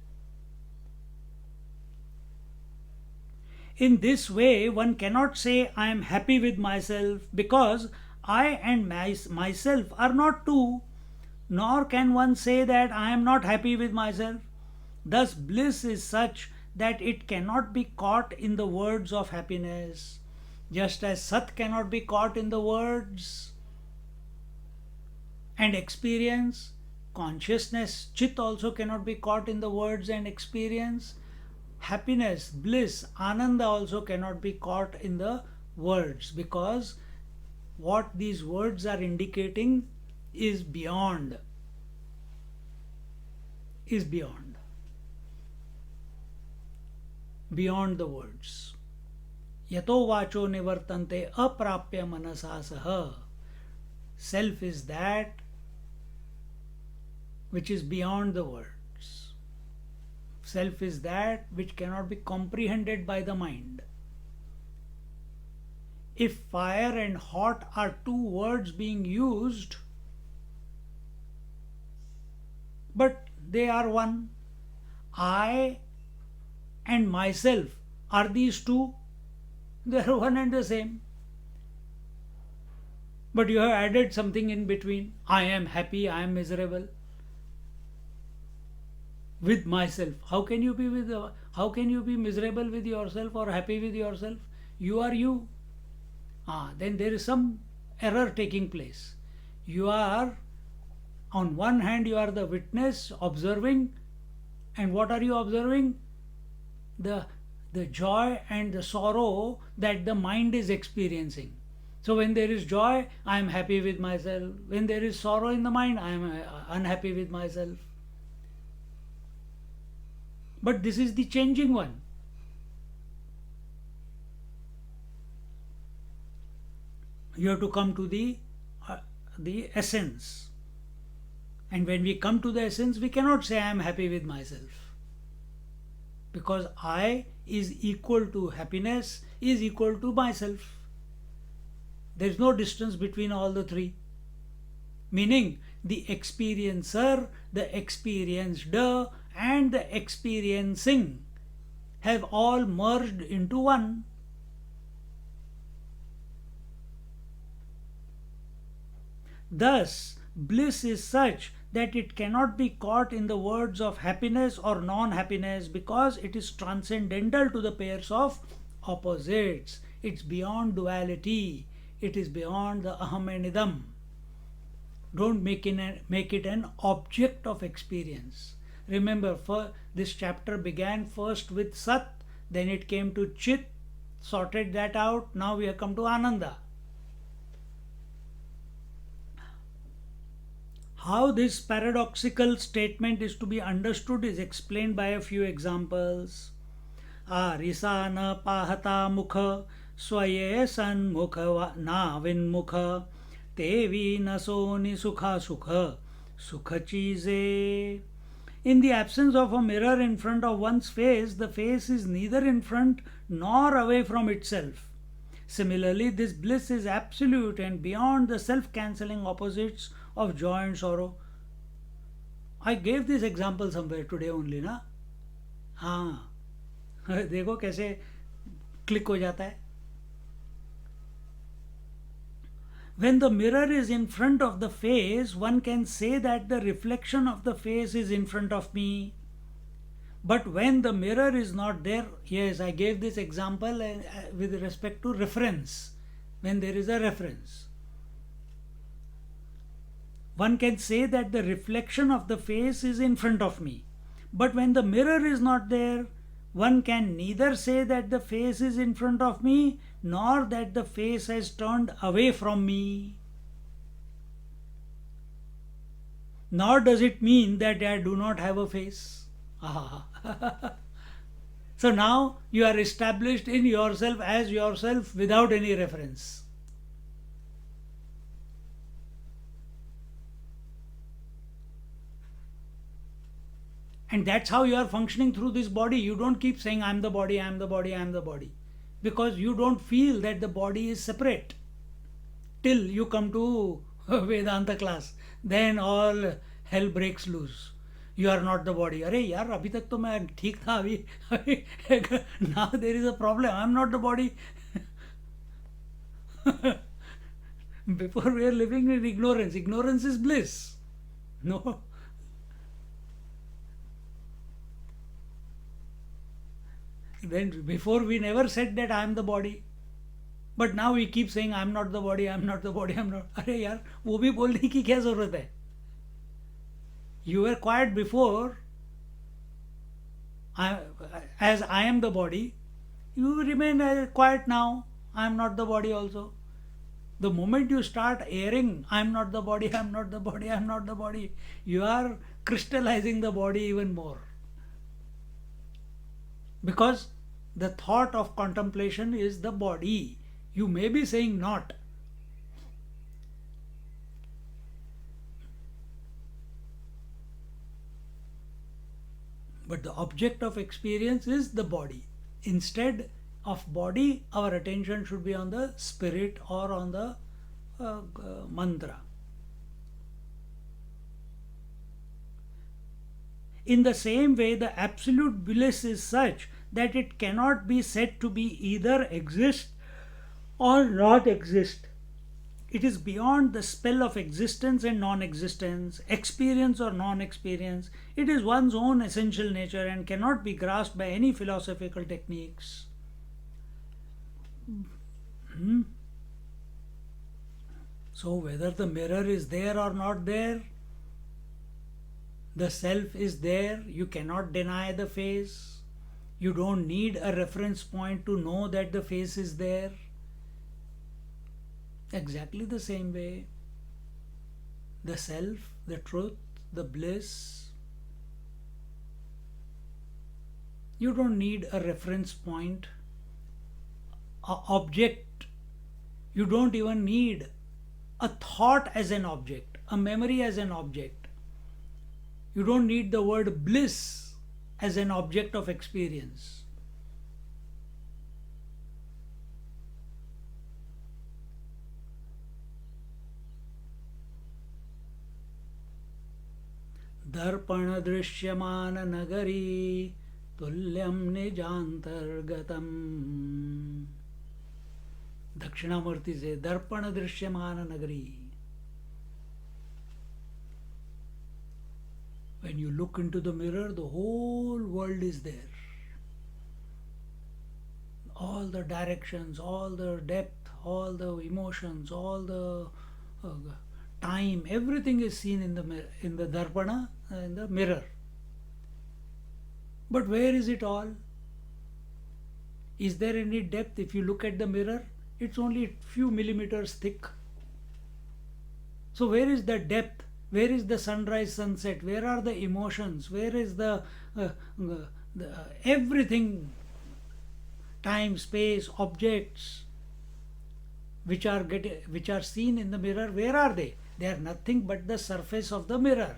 In this way, one cannot say I am happy with myself, because I and myself are not two, nor can one say that I am not happy with myself. Thus, bliss is such that it cannot be caught in the words of happiness, just as Sat cannot be caught in the words and experience. Consciousness, Chit, also cannot be caught in the words and experience. Happiness, bliss, Ananda also cannot be caught in the words, because what these words are indicating is beyond. Beyond the words. Yato vacho nivartante aprapya manasa saha. Self is that which is beyond the words. Self is that which cannot be comprehended by the mind. If fire and hot are two words being used, but they are one, I and myself, are these two? They are one and the same. But you have added something in between. I am happy, I am miserable. With myself. How can you be miserable with yourself or happy with yourself? You are you. Then there is some error taking place. You are, on one hand, you are the witness observing, and what are you observing? The joy and the sorrow that the mind is experiencing. So when there is joy, I am happy with myself. When there is sorrow in the mind, I am unhappy with myself. But this is the changing one. You have to come to the essence. And when we come to the essence, we cannot say I am happy with myself. Because I is equal to happiness, is equal to myself. There is no distance between all the three. Meaning, the experiencer, the experienced, and the experiencing have all merged into one. Thus, bliss is such that it cannot be caught in the words of happiness or non happiness because it is transcendental to the pairs of opposites. It's beyond duality, it is beyond the aham and idam. Don't make it an object of experience. Remember, this chapter began first with Sat, then it came to Chit, sorted that out, now we have come to Ananda. How this paradoxical statement is to be understood is explained by a few examples. Arisa na pahata mukha swaye san mukha na vinmukha tevi nasoni sukha sukha sukha cheeze. In the absence of a mirror in front of one's face, the face is neither in front nor away from itself. Similarly, this bliss is absolute and beyond the self-cancelling opposites of joy and sorrow. I gave this example somewhere today only, ना? हाँ, देखो कैसे click हो जाता है. When the mirror is in front of the face, one can say that the reflection of the face is in front of me. But when the mirror is not there, yes, I gave this example with respect to reference. When there is a reference, one can say that the reflection of the face is in front of me. But when the mirror is not there, one can neither say that the face is in front of me nor that the face has turned away from me. Nor does it mean that I do not have a face. So now you are established in yourself as yourself without any reference. And that's how you are functioning through this body. You don't keep saying, I am the body, I am the body, I am the body. Because you don't feel that the body is separate. Till you come to Vedanta class. Then all hell breaks loose. You are not the body. अरे यार अभी तक तो मैं ठीक था अभी now there is a problem. I am not the body. Before we are living in ignorance. Ignorance is bliss. No. Then before we never said that I am the body. But now we keep saying I am not the body, I am not the body, I am not. अरे यार वो भी बोलने की क्या जरूरत है? You were quiet before, as I am the body. You remain quiet now. I am not the body also. The moment you start airing, I am not the body, I am not the body, I am not the body, you are crystallizing the body even more. Because the thought of contemplation is the body. You may be saying not. But the object of experience is the body. Instead of body, our attention should be on the spirit or on the mantra. In the same way, the absolute bliss is such that it cannot be said to be either exist or not exist. It is beyond the spell of existence and non-existence, experience or non-experience. It is one's own essential nature and cannot be grasped by any philosophical techniques. So whether the mirror is there or not there, the self is there. You cannot deny the face. You don't need a reference point to know that the face is there. Exactly the same way, the self, the truth, the bliss, you don't need a reference point, an object. You don't even need a thought as an object, a memory as an object. You don't need the word bliss as an object of experience. दर्पण दृश्यमान नगरी तुल्यं निजांतर्गतम. दक्षिणामूर्ति से दर्पण दृश्यमान नगरी. When you look into the mirror, the whole world is there. All the directions, all the depth, all the emotions, all the time, everything is seen in the darpana, in the mirror. But where is it all? Is there any depth? If you look at the mirror, it's only a few millimeters thick. So where is the depth? Where is the sunrise, sunset? Where are the emotions? Where is the everything? Time, space, objects which are seen in the mirror. Where are they? They are nothing but the surface of the mirror.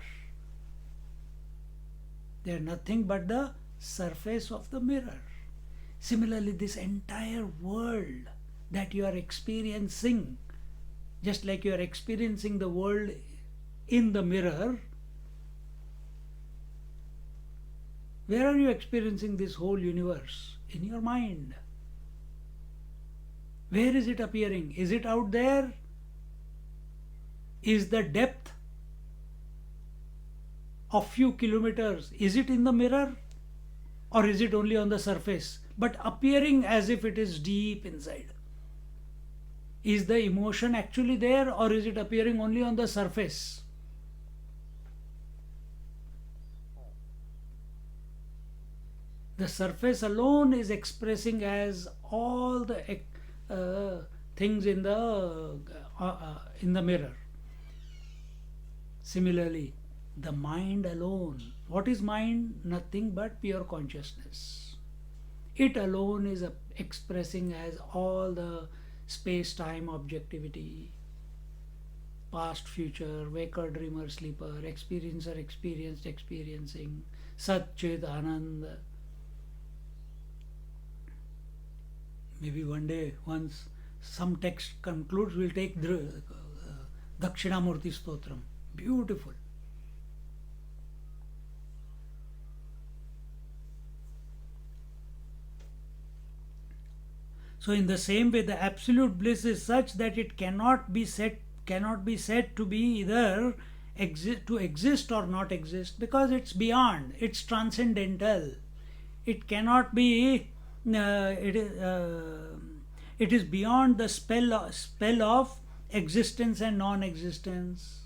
They are nothing but the surface of the mirror. Similarly, this entire world that you are experiencing, just like you are experiencing the world in the mirror, where are you experiencing this whole universe? In your mind. Where is it appearing? Is it out there? Is the depth of few kilometers, is it in the mirror? Or is it only on the surface, but appearing as if it is deep inside? Is the emotion actually there, or is it appearing only on the surface? The surface alone is expressing as all the things in the mirror. Similarly, the mind alone. What is mind? Nothing but pure consciousness. It alone is expressing as all the space-time objectivity, past, future, waker, dreamer, sleeper, experiencer, experienced, experiencing, Sat, Chit, Anand. Maybe one day, once some text concludes, we'll take Dakshinamurti Stotram. Beautiful. So in the same way, the absolute bliss is such that it cannot be said to be either to exist or not exist, because it's beyond, it's transcendental. It cannot be. It is beyond the spell of existence and non-existence,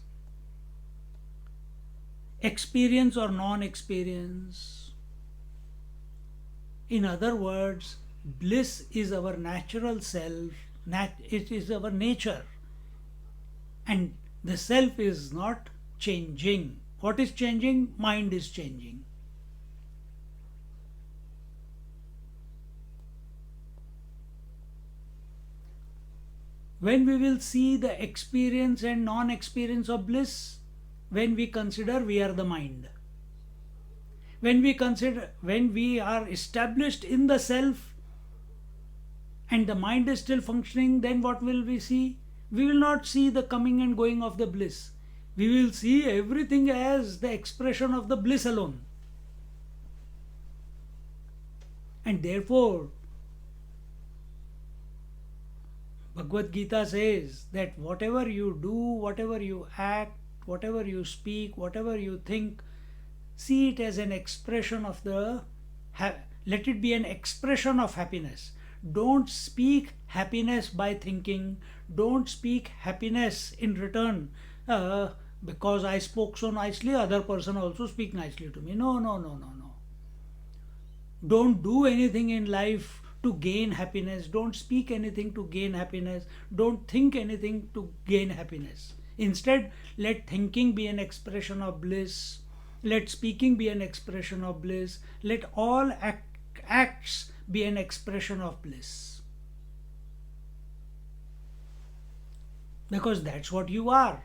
experience or non-experience. In other words, bliss is our natural self, it is our nature, and the self is not changing. What is changing? Mind is changing. When we will see the experience and non-experience of bliss? When we consider we are the mind. When we are established in the self and the mind is still functioning, then what will we see? We will not see the coming and going of the bliss. We will see everything as the expression of the bliss alone. And therefore, Bhagavad Gita says that whatever you do, whatever you act, whatever you speak, whatever you think, see it as an expression of let it be an expression of happiness. Don't speak happiness by thinking. Don't speak happiness in return. Because I spoke so nicely, other person also speak nicely to me. No. Don't do anything in life to gain happiness. Don't speak anything to gain happiness. Don't think anything to gain happiness. Instead, let thinking be an expression of bliss. Let speaking be an expression of bliss. Let all acts be an expression of bliss. Because that's what you are.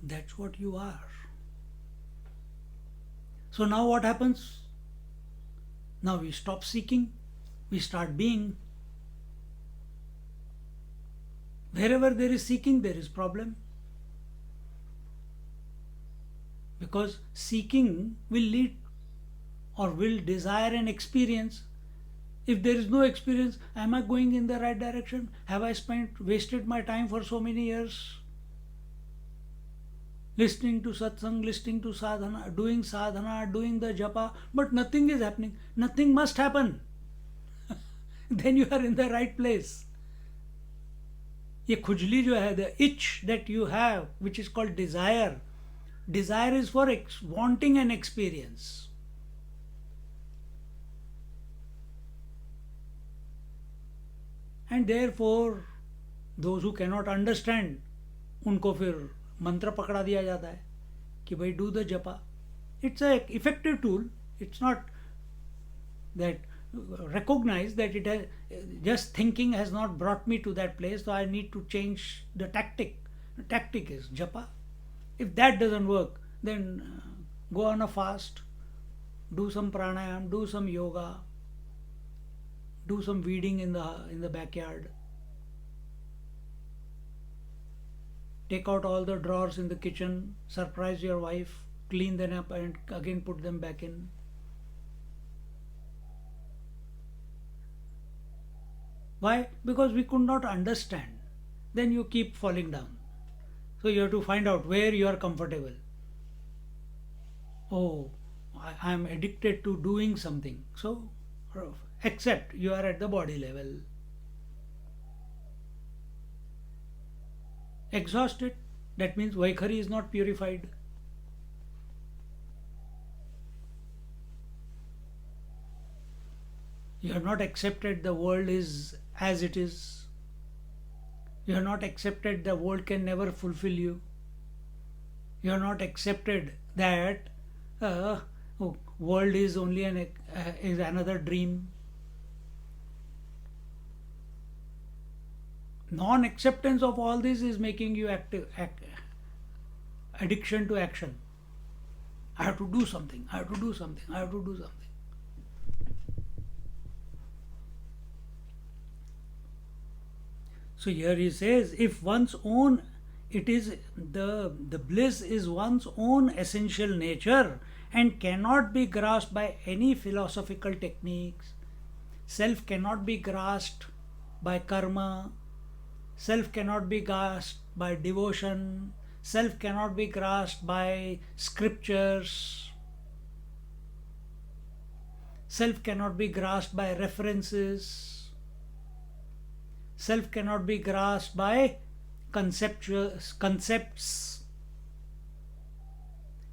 That's what you are. So now what happens? Now we stop seeking, we start being. Wherever there is seeking, there is problem. Because seeking will lead or will desire an experience. If there is no experience, am I going in the right direction? Have I wasted my time for so many years? Listening to satsang, listening to sadhana, doing the japa, but nothing is happening. Nothing must happen. Then you are in the right place. ये खुजली जो है, the itch that you have, which is called desire. Desire is for wanting an experience. And therefore, those who cannot understand, उनको फिर मंत्र पकड़ा दिया जाता है कि भाई do the japa. It's a effective tool. It's not that recognize that it has just thinking has not brought me to that place, so I need to change the tactic. The tactic is japa. If that doesn't work, then go on a fast, do some pranayam, do some yoga, do some weeding in the backyard. Take out all the drawers in the kitchen, surprise your wife, clean them up and again put them back in. Why? Because we could not understand. Then you keep falling down. So you have to find out where you are comfortable. Oh, I am addicted to doing something. So accept you are at the body level. Exhausted, that means Vaikhari is not purified. You have not accepted the world is as it is. You have not accepted the world can never fulfill you. You have not accepted that world is only is another dream. Non-acceptance of all this is making you addiction to action. I have to do something. I have to do something. I have to do something. So here he says, if one's own, it is the bliss is one's own essential nature and cannot be grasped by any philosophical techniques. Self cannot be grasped by karma. Self cannot be grasped by devotion. Self cannot be grasped by scriptures. Self cannot be grasped by references. Self cannot be grasped by concepts.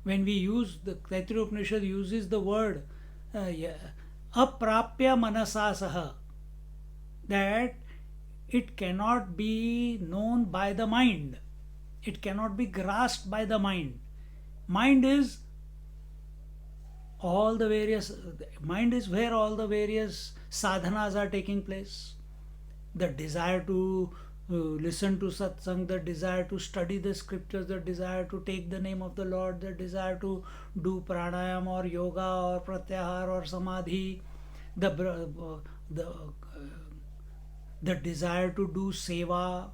When we use, the Taittiriya Upanishad uses the word aprapya manasa saha, that it cannot be known by the mind. It cannot be grasped by the mind. Mind is where all the various sadhanas are taking place. The desire to listen to satsang, the desire to study the scriptures, the desire to take the name of the Lord, the desire to do pranayam or yoga or pratyahar or samadhi, the desire to do seva.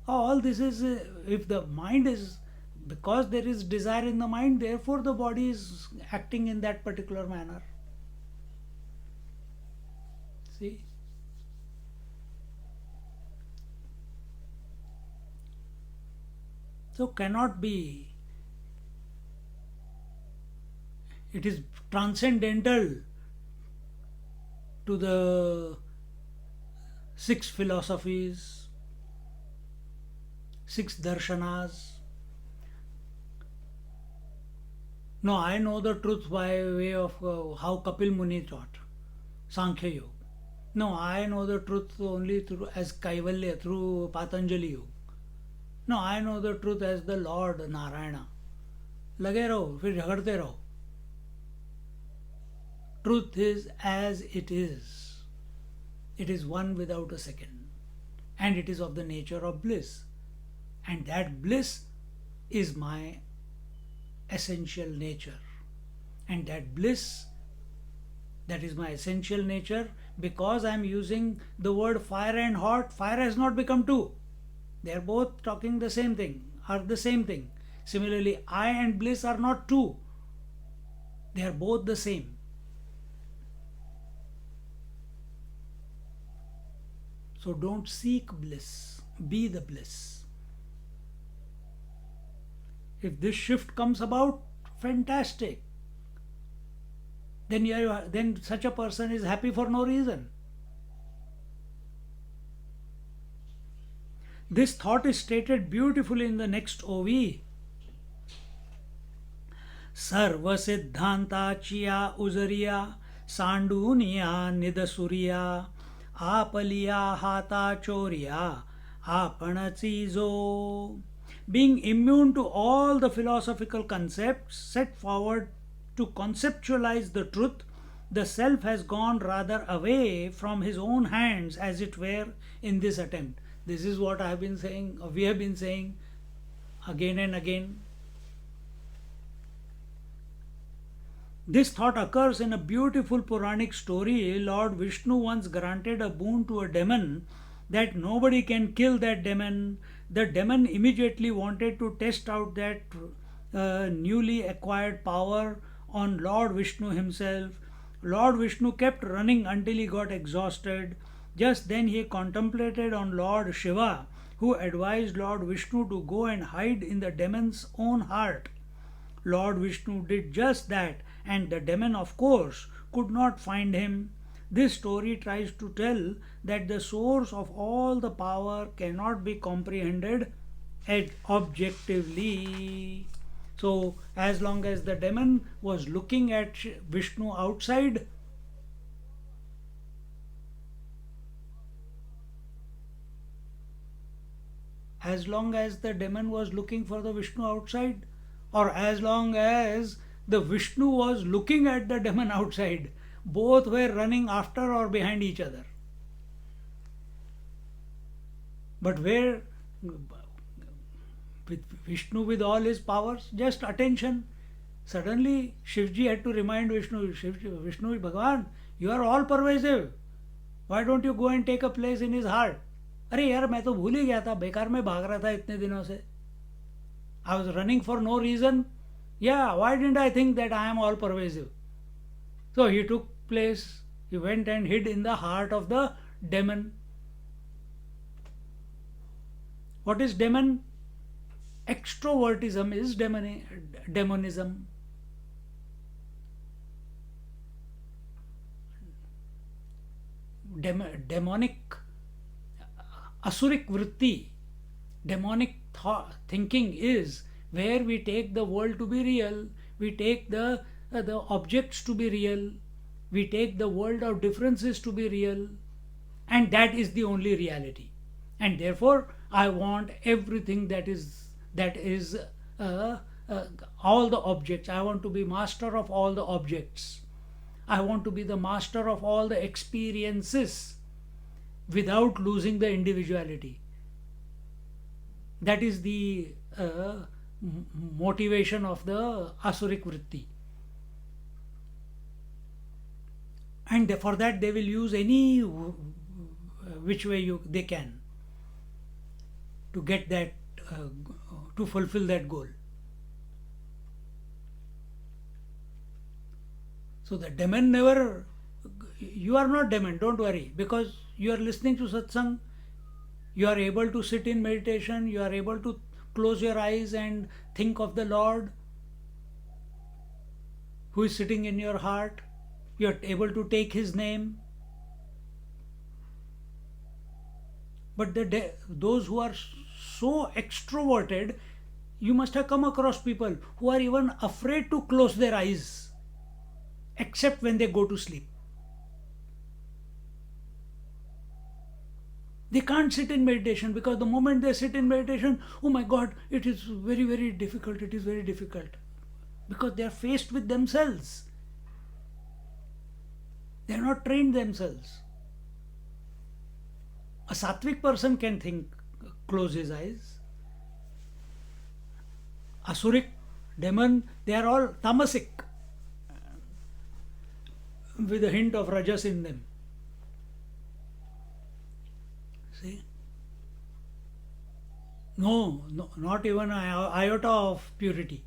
All this is, if the mind is, because there is desire in the mind, therefore the body is acting in that particular manner. See? So cannot be. It is transcendental to the 6 philosophies, 6 darshanas. No, I know the truth by way of how Kapil Muni taught, Sankhya Yoga. No, I know the truth only through as Kaivalya, through Patanjali Yoga. No, I know the truth as the Lord Narayana. लगे रहो, फिर झगड़ते रहो. Truth is as it is. It is one without a second. And it is of the nature of bliss. And that bliss is my essential nature. And that bliss, That is my essential nature. Because I am using the word fire and hot, fire has not become two. They are both talking the same thing, are the same thing. Similarly, I and bliss are not two. They are both the same. So don't seek bliss, be the bliss. If this shift comes about, fantastic. Then such a person is happy for no reason. This thought is stated beautifully in the next OV. Sarva Siddhanta Chiya Uzariya Sanduniya Nidasuriya Apaliya Hata Choriya Apanachizo. Being immune to all the philosophical concepts set forward to conceptualize the truth, the self has gone rather away from his own hands, as it were, in this attempt. This is what I have been saying, or we have been saying again and again. This thought occurs in a beautiful Puranic story. Lord Vishnu once granted a boon to a demon that nobody can kill that demon. The demon immediately wanted to test out that newly acquired power on Lord Vishnu himself. Lord Vishnu kept running until he got exhausted. Just then he contemplated on Lord Shiva, who advised Lord Vishnu to go and hide in the demon's own heart. Lord Vishnu did just that, and the demon, of course, could not find him. This story tries to tell that the source of all the power cannot be comprehended objectively. So, as long as the demon was looking at Vishnu outside, as long as the demon was looking for the Vishnu outside, or as long as the Vishnu was looking at the demon outside, both were running after or behind each other. But where, with Vishnu with all his powers, just attention. Suddenly Shivji had to remind Vishnu, Vishnu Bhagavan, you are all pervasive. Why don't you go and take a place in his heart? अरे यार मैं तो भूल ही गया था, बेकार में भाग रहा था इतने दिनों से. I was running for no reason. Yeah, why didn't I think that I am all pervasive? So he took place, he went and hid in the heart of the demon. What is demon? Extrovertism is demonism. Demonic, asuric vritti, demonic thinking is where we take the world to be real, we take the objects to be real, we take the world of differences to be real, and that is the only reality. And therefore, I want everything that is all the objects. I want to be master of all the objects. I want to be the master of all the experiences without losing the individuality. That is the motivation of the asuric vritti. And for that they will use any which way they can to get that, to fulfill that goal. So the demon never, you are not demon, don't worry, because you are listening to satsang, you are able to sit in meditation, you are able to close your eyes and think of the Lord who is sitting in your heart, you are able to take his name. But those who are so extroverted, you must have come across people who are even afraid to close their eyes except when they go to sleep. They can't sit in meditation because the moment they sit in meditation, oh my God, it is very, very difficult. It is very difficult. Because they are faced with themselves. They are not trained themselves. A sattvic person can think, close his eyes. Asuric, demon, they are all tamasic. with a hint of rajas in them. See? No, no, not even an iota of purity.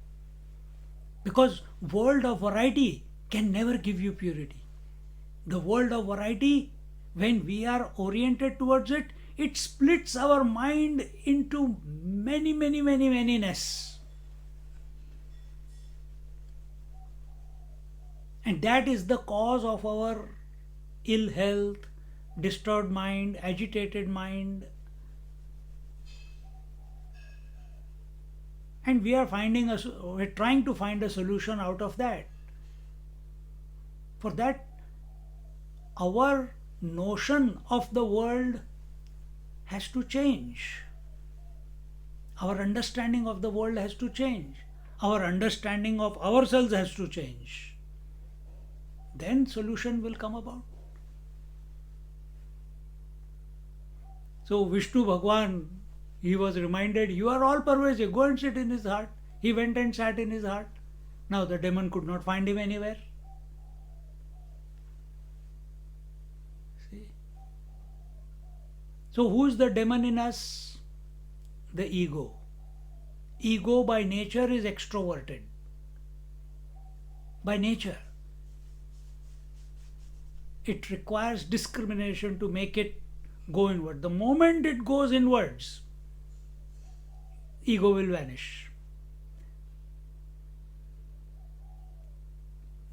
Because world of variety can never give you purity. The world of variety, when we are oriented towards it, it splits our mind into many, many, many, manyness. And that is the cause of our ill health, disturbed mind, agitated mind. And we're trying to find a solution out of that. For that, our notion of the world has to change. Our understanding of the world has to change. Our understanding of ourselves has to change. Then solution will come about. So Vishnu Bhagwan, he was reminded, you are all pervasive, go and sit in his heart. He went and sat in his heart. Now the demon could not find him anywhere. See? So who is the demon in us? The ego. Ego by nature is extroverted. By nature. It requires discrimination to make it go inward. The moment it goes inwards, ego will vanish.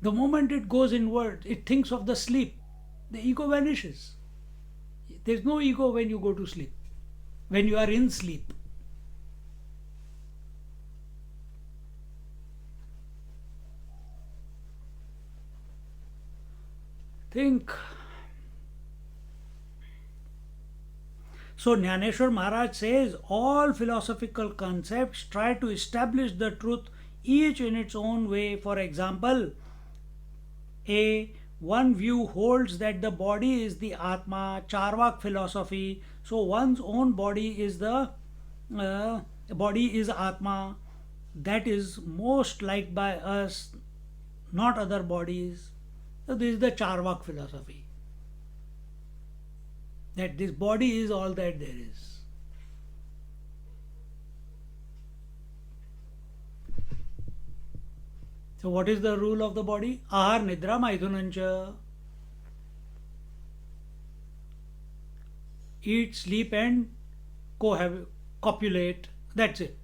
The moment it goes inward, it thinks of the sleep, the ego vanishes. There's no ego when you go to sleep, when you are in sleep. Think. So Jnaneshwar Maharaj says all philosophical concepts try to establish the truth, each in its own way. For example, one view holds that the body is the Atma, Charvak philosophy. So one's own body is Atma. That is most liked by us, not other bodies. So this is the Charvak philosophy. That this body is all that there is. So what is the rule of the body? Ahar nidra maithunancha. Eat, sleep and copulate. That's it.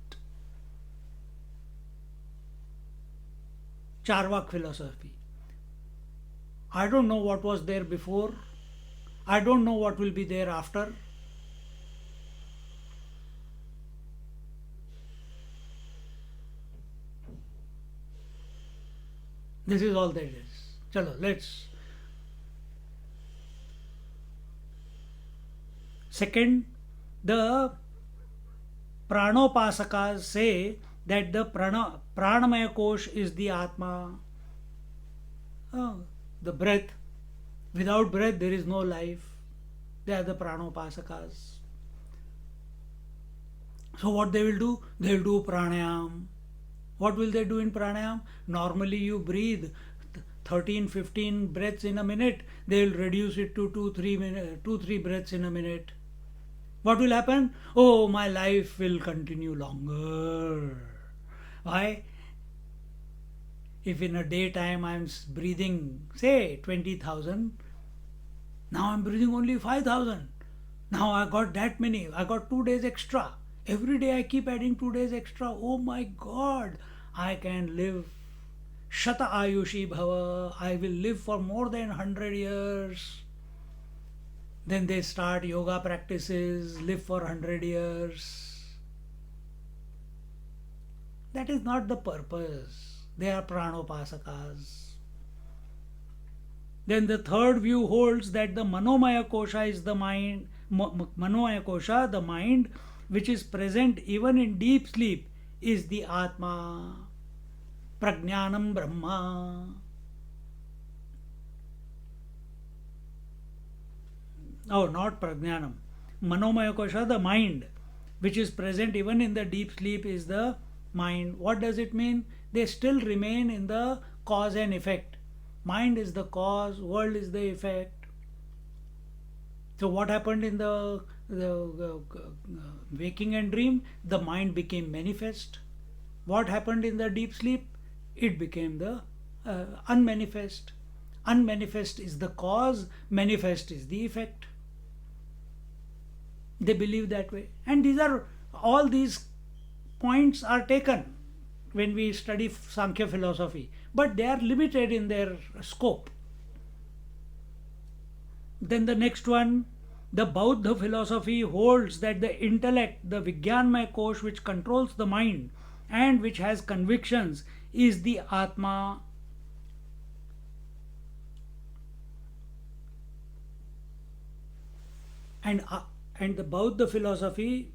Charvak philosophy. I don't know what was there before. I don't know what will be there after. This is all that is. Chalo, let's. Second, the Pranopasakas say that the Pranamaya Kosh is the Atma. The breath. Without breath, there is no life. They are the Pranopasakas. So what they will do? They will do pranayam. What will they do in pranayam? Normally you breathe 13, 15 breaths in a minute. They will reduce it to 2-3 breaths in a minute. What will happen? Oh, my life will continue longer. Why? If in a daytime I am breathing, say 20,000, now I am breathing only 5,000. Now I got that many. I got 2 days extra. Every day I keep adding 2 days extra. Oh my God, I can live Shata Ayushi Bhava. I will live for more than 100 years. Then they start yoga practices, live for 100 years. That is not the purpose. They are pranopasakas. Then the third view holds that the Manomaya Kosha is the mind, Manomaya Kosha, the mind, which is present even in deep sleep, is the Atma, Prajnanam Brahma. Oh, not Prajnanam. Manomaya Kosha, the mind, which is present even in the deep sleep, is the mind. What does it mean? They still remain in the cause and effect. Mind is the cause, world is the effect. So what happened in the waking and dream? The mind became manifest. What happened in the deep sleep? It became the unmanifest. Unmanifest is the cause, manifest is the effect. They believe that way. And all these points are taken when we study Sankhya philosophy, but they are limited in their scope. Then the next one, the Bauddha philosophy holds that the intellect, the Vijnanmaya Kosh, which controls the mind and which has convictions, is the Atma. And the Bauddha philosophy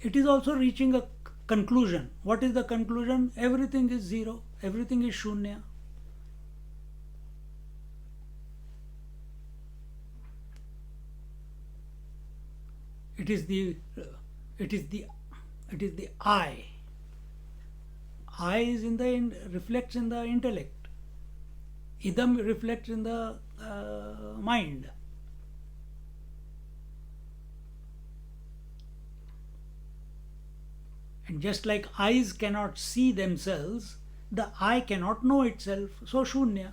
it is also reaching a conclusion. What is the conclusion? Everything is zero, everything is shunya. It is the I. I is reflects in the intellect. Idam reflects in the mind. And just like eyes cannot see themselves, the eye cannot know itself. So shunya.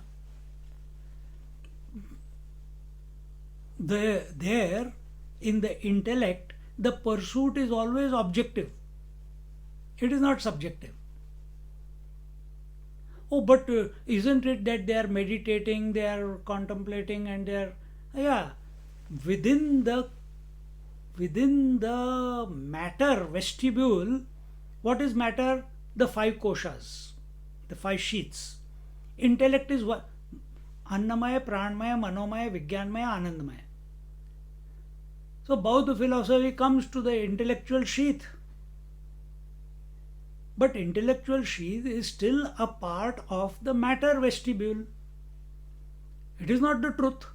There, in the intellect, the pursuit is always objective. It is not subjective. Oh, but isn't it that they are meditating, they are contemplating, and they are, yeah, within the matter vestibule. What is matter? The five koshas, the five sheaths. Intellect is what? Annamaya, Pranmaya, Manomaya, Vijnanmaya, Anandamaya. So Bauddha philosophy comes to the intellectual sheath. But intellectual sheath is still a part of the matter vestibule. It is not the truth.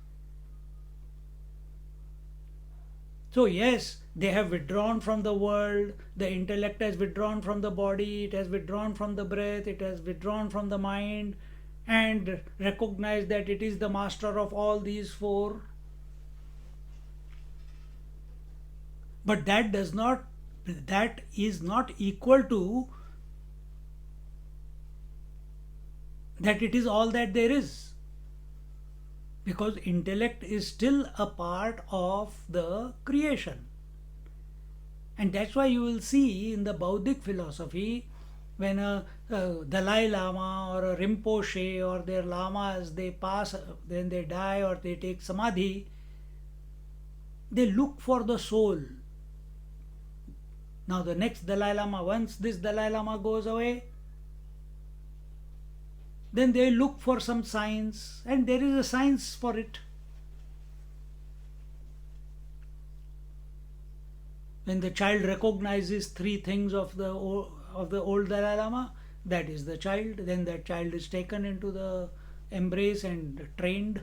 So yes, they have withdrawn from the world, the intellect has withdrawn from the body, it has withdrawn from the breath, it has withdrawn from the mind, and recognized that it is the master of all these four. But that is not equal to that it is all that there is. Because intellect is still a part of the creation. And that's why you will see in the Bauddhic philosophy, when a Dalai Lama or a Rinpoche or their lamas, they pass, then they die or they take samadhi, they look for the soul. Now the next Dalai Lama, once this Dalai Lama goes away, then they look for some science, and there is a science for it. When the child recognizes three things of the old Dalai Lama, that is the child. Then that child is taken into the embrace and trained.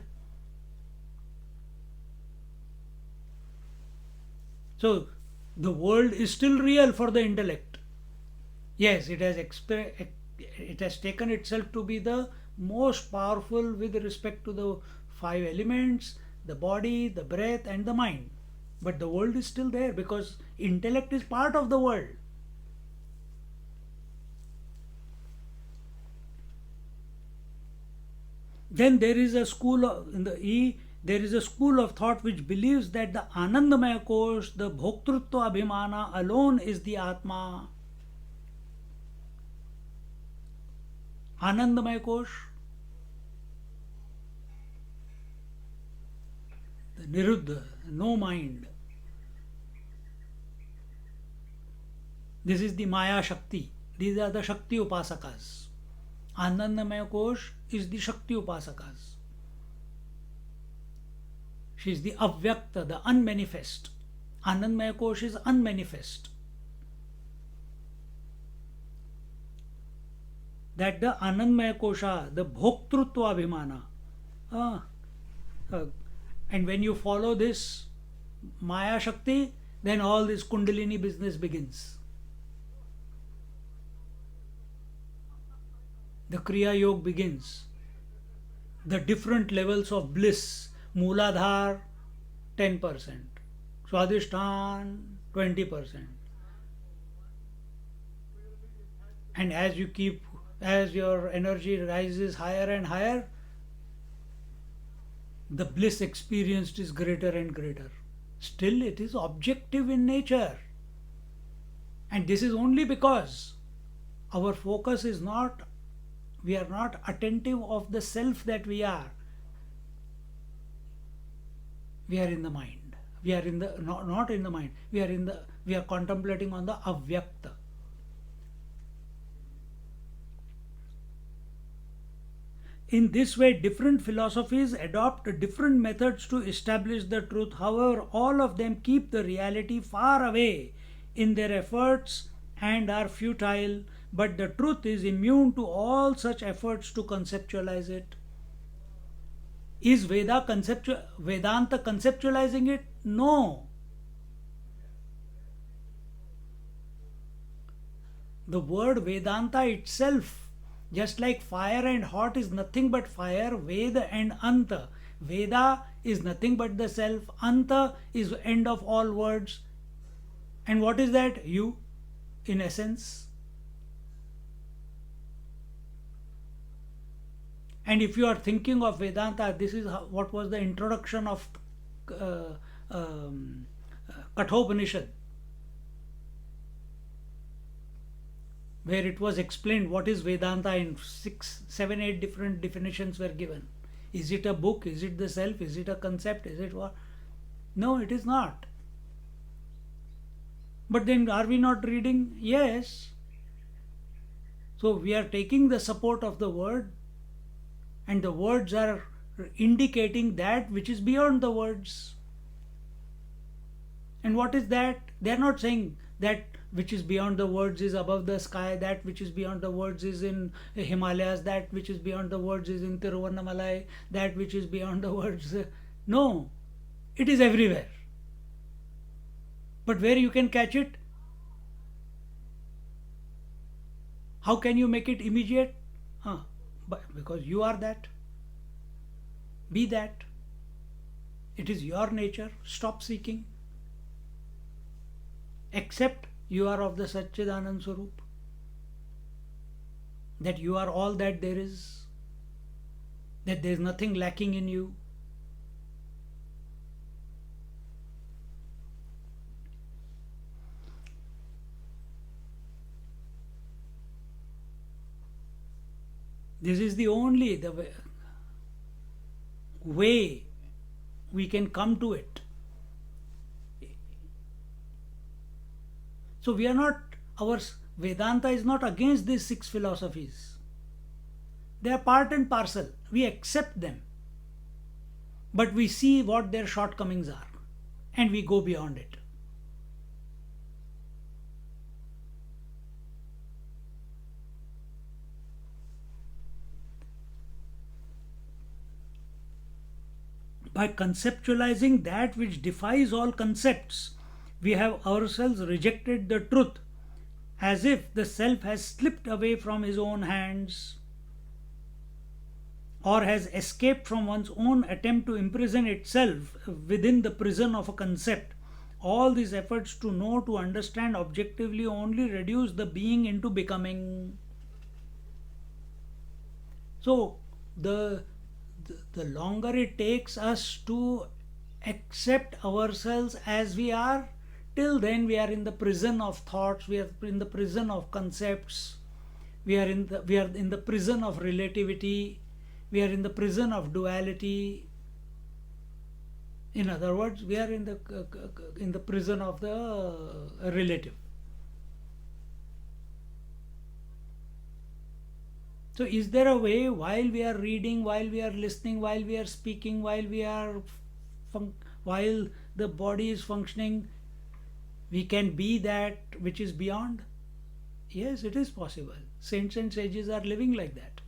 So the world is still real for the intellect. Yes, it has taken itself to be the most powerful with respect to the five elements, the body, the breath, and the mind. But the world is still there because intellect is part of the world. Then there is a school of thought which believes that the Anandamaya Kosh, the Bhoktrutva Abhimana alone is the Atma. Anandamaya Kosh, the Niruddha, no mind. This is the Maya Shakti. These are the Shakti Upasakas. Anandamaya Kosh is the Shakti Upasakas. She is the Avyakta, the unmanifest. Anandamaya Kosh is unmanifest. That the Anandamaya Kosha, the Bhoktrutva Abhimana. And when you follow this Maya Shakti, then all this Kundalini business begins. The Kriya Yoga begins. The different levels of bliss. Mooladhar 10%, Swadhisthana 20%. And as your energy rises higher and higher, the bliss experienced is greater and greater. Still, it is objective in nature. And this is only because our focus is not, we are not attentive of the self that we are. We are in the mind. We are in the, not in the mind. We are contemplating on the avyakta. In this way, different philosophies adopt different methods to establish the truth. However, all of them keep the reality far away in their efforts and are futile, but the truth is immune to all such efforts to conceptualize it. Is Vedanta conceptualizing it? No. The word Vedanta itself, just like fire and hot is nothing but fire, Veda and Anta. Veda is nothing but the self. Anta is end of all words. And what is that? You, in essence. And if you are thinking of Vedanta, this is what was the introduction of Kathopanishad, where it was explained what is Vedanta in 6, 7, 8 different definitions were given. Is it a book? Is it the self? Is it a concept? Is it what? No, it is not. But then are we not reading? Yes. So we are taking the support of the word, and the words are indicating that which is beyond the words. And what is that? They are not saying that which is beyond the words is above the sky, that which is beyond the words is in Himalayas, that which is beyond the words is in Tiruvannamalai, that which is beyond the words. No, it is everywhere. But where you can catch it? How can you make it immediate? Because you are that. Be that. It is your nature. Stop seeking. Accept you are of the Satchidanand Swarup. That you are all that there is. That there is nothing lacking in you. This is the only way we can come to it. So we are not, our Vedanta is not against these 6 philosophies. They are part and parcel. We accept them. But we see what their shortcomings are and we go beyond it. By conceptualizing that which defies all concepts, we have ourselves rejected the truth, as if the self has slipped away from his own hands, or has escaped from one's own attempt to imprison itself within the prison of a concept. All these efforts to know, to understand objectively only reduce the being into becoming. So the longer it takes us to accept ourselves as we are, till then we are in the prison of thoughts, we are in the prison of concepts, we are in the prison of relativity, we are in the prison of duality. In other words, we are in the prison of the relative. So is there a way, while we are reading, while we are listening, while we are speaking, while the body is functioning, we can be that which is beyond? Yes, it is possible. Saints and sages are living like that.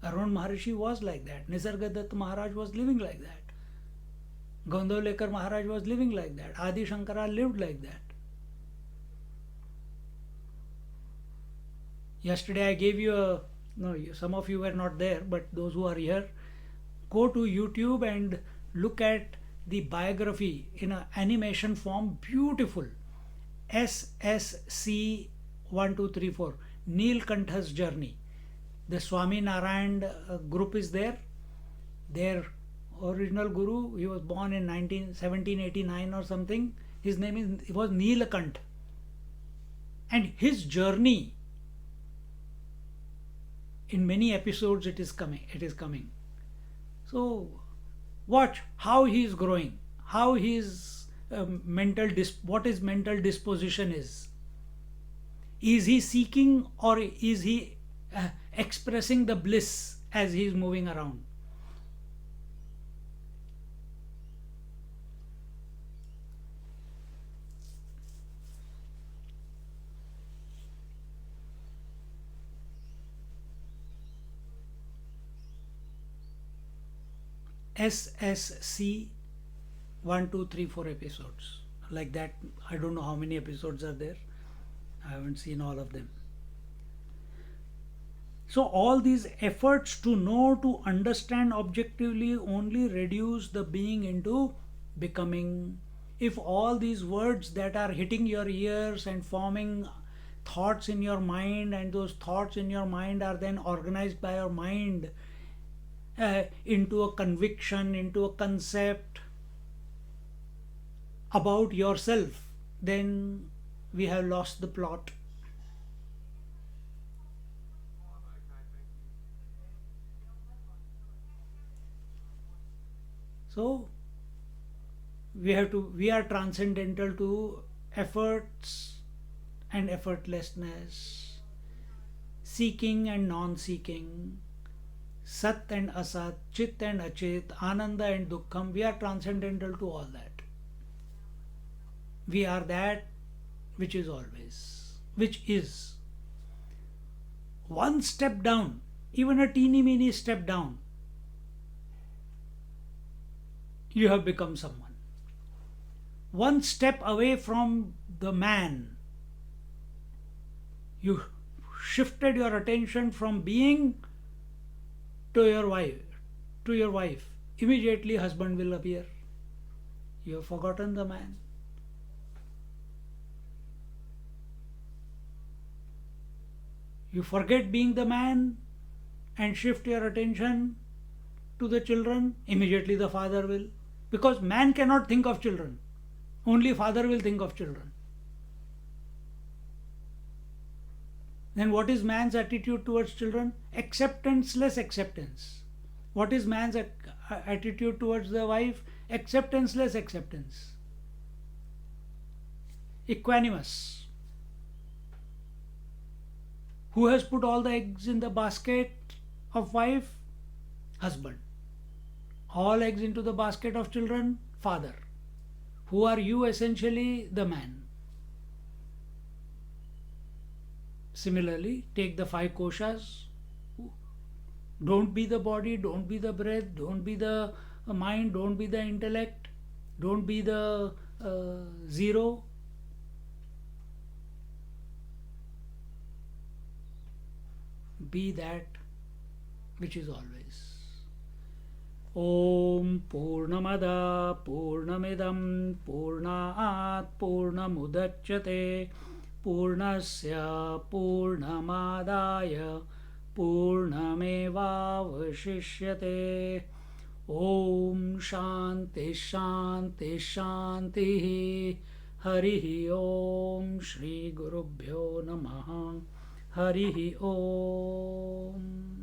Arun Maharishi was like that. Nisargadatta Maharaj was living like that. Gondolekar Maharaj was living like that. Adi Shankara lived like that. Yesterday I gave you a, no, some of you were not there, but those who are here, go to YouTube and look at the biography in an animation form, beautiful. SSC 1234, Neelkantha's journey. The Swami Narayan group is there. Their original guru, he was born in 1789 or something. His name was Neelkant. And his journey, in many episodes it is coming. So watch how he is growing, how his what his mental disposition is. Is he seeking, or is he expressing the bliss as he is moving around? SSC 1, 2, 3, 4 episodes like that. I don't know how many episodes are there. I haven't seen all of them. So all these efforts to know, to understand objectively, only reduce the being into becoming. If all these words that are hitting your ears and forming thoughts in your mind, and those thoughts in your mind are then organized by your mind into a conviction, into a concept about yourself, then we have lost the plot. So we are transcendental to efforts and effortlessness, seeking and non-seeking, Sat and Asat, Chit and Achit, Ananda and Dukkham. We are transcendental to all that. We are that which is always, which is. One step down, even a teeny mini step down, you have become someone. One step away from the man, you shifted your attention from being to your wife. Immediately husband will appear. You have forgotten the man. You forget being the man and shift your attention to the children. Immediately the father will. Because man cannot think of children. Only father will think of children. Then what is man's attitude towards children? Acceptance-less acceptance. What is man's attitude towards the wife? Acceptance-less acceptance. Equanimous. Who has put all the eggs in the basket of wife? Husband. All eggs into the basket of children? Father. Who are you essentially? The man. Similarly, take the 5 koshas. Don't be the body, don't be the breath, don't be the mind, don't be the intellect, don't be the zero. Be that which is always. Om Purnamada Purnamidam Purnaat Purnamudachyate Purnasya Purnamadaya Purnamevavashishyate. Om Shanti Shanti Shanti. Harihi Om. Shri Gurubhyo Namaha. Harihi Om.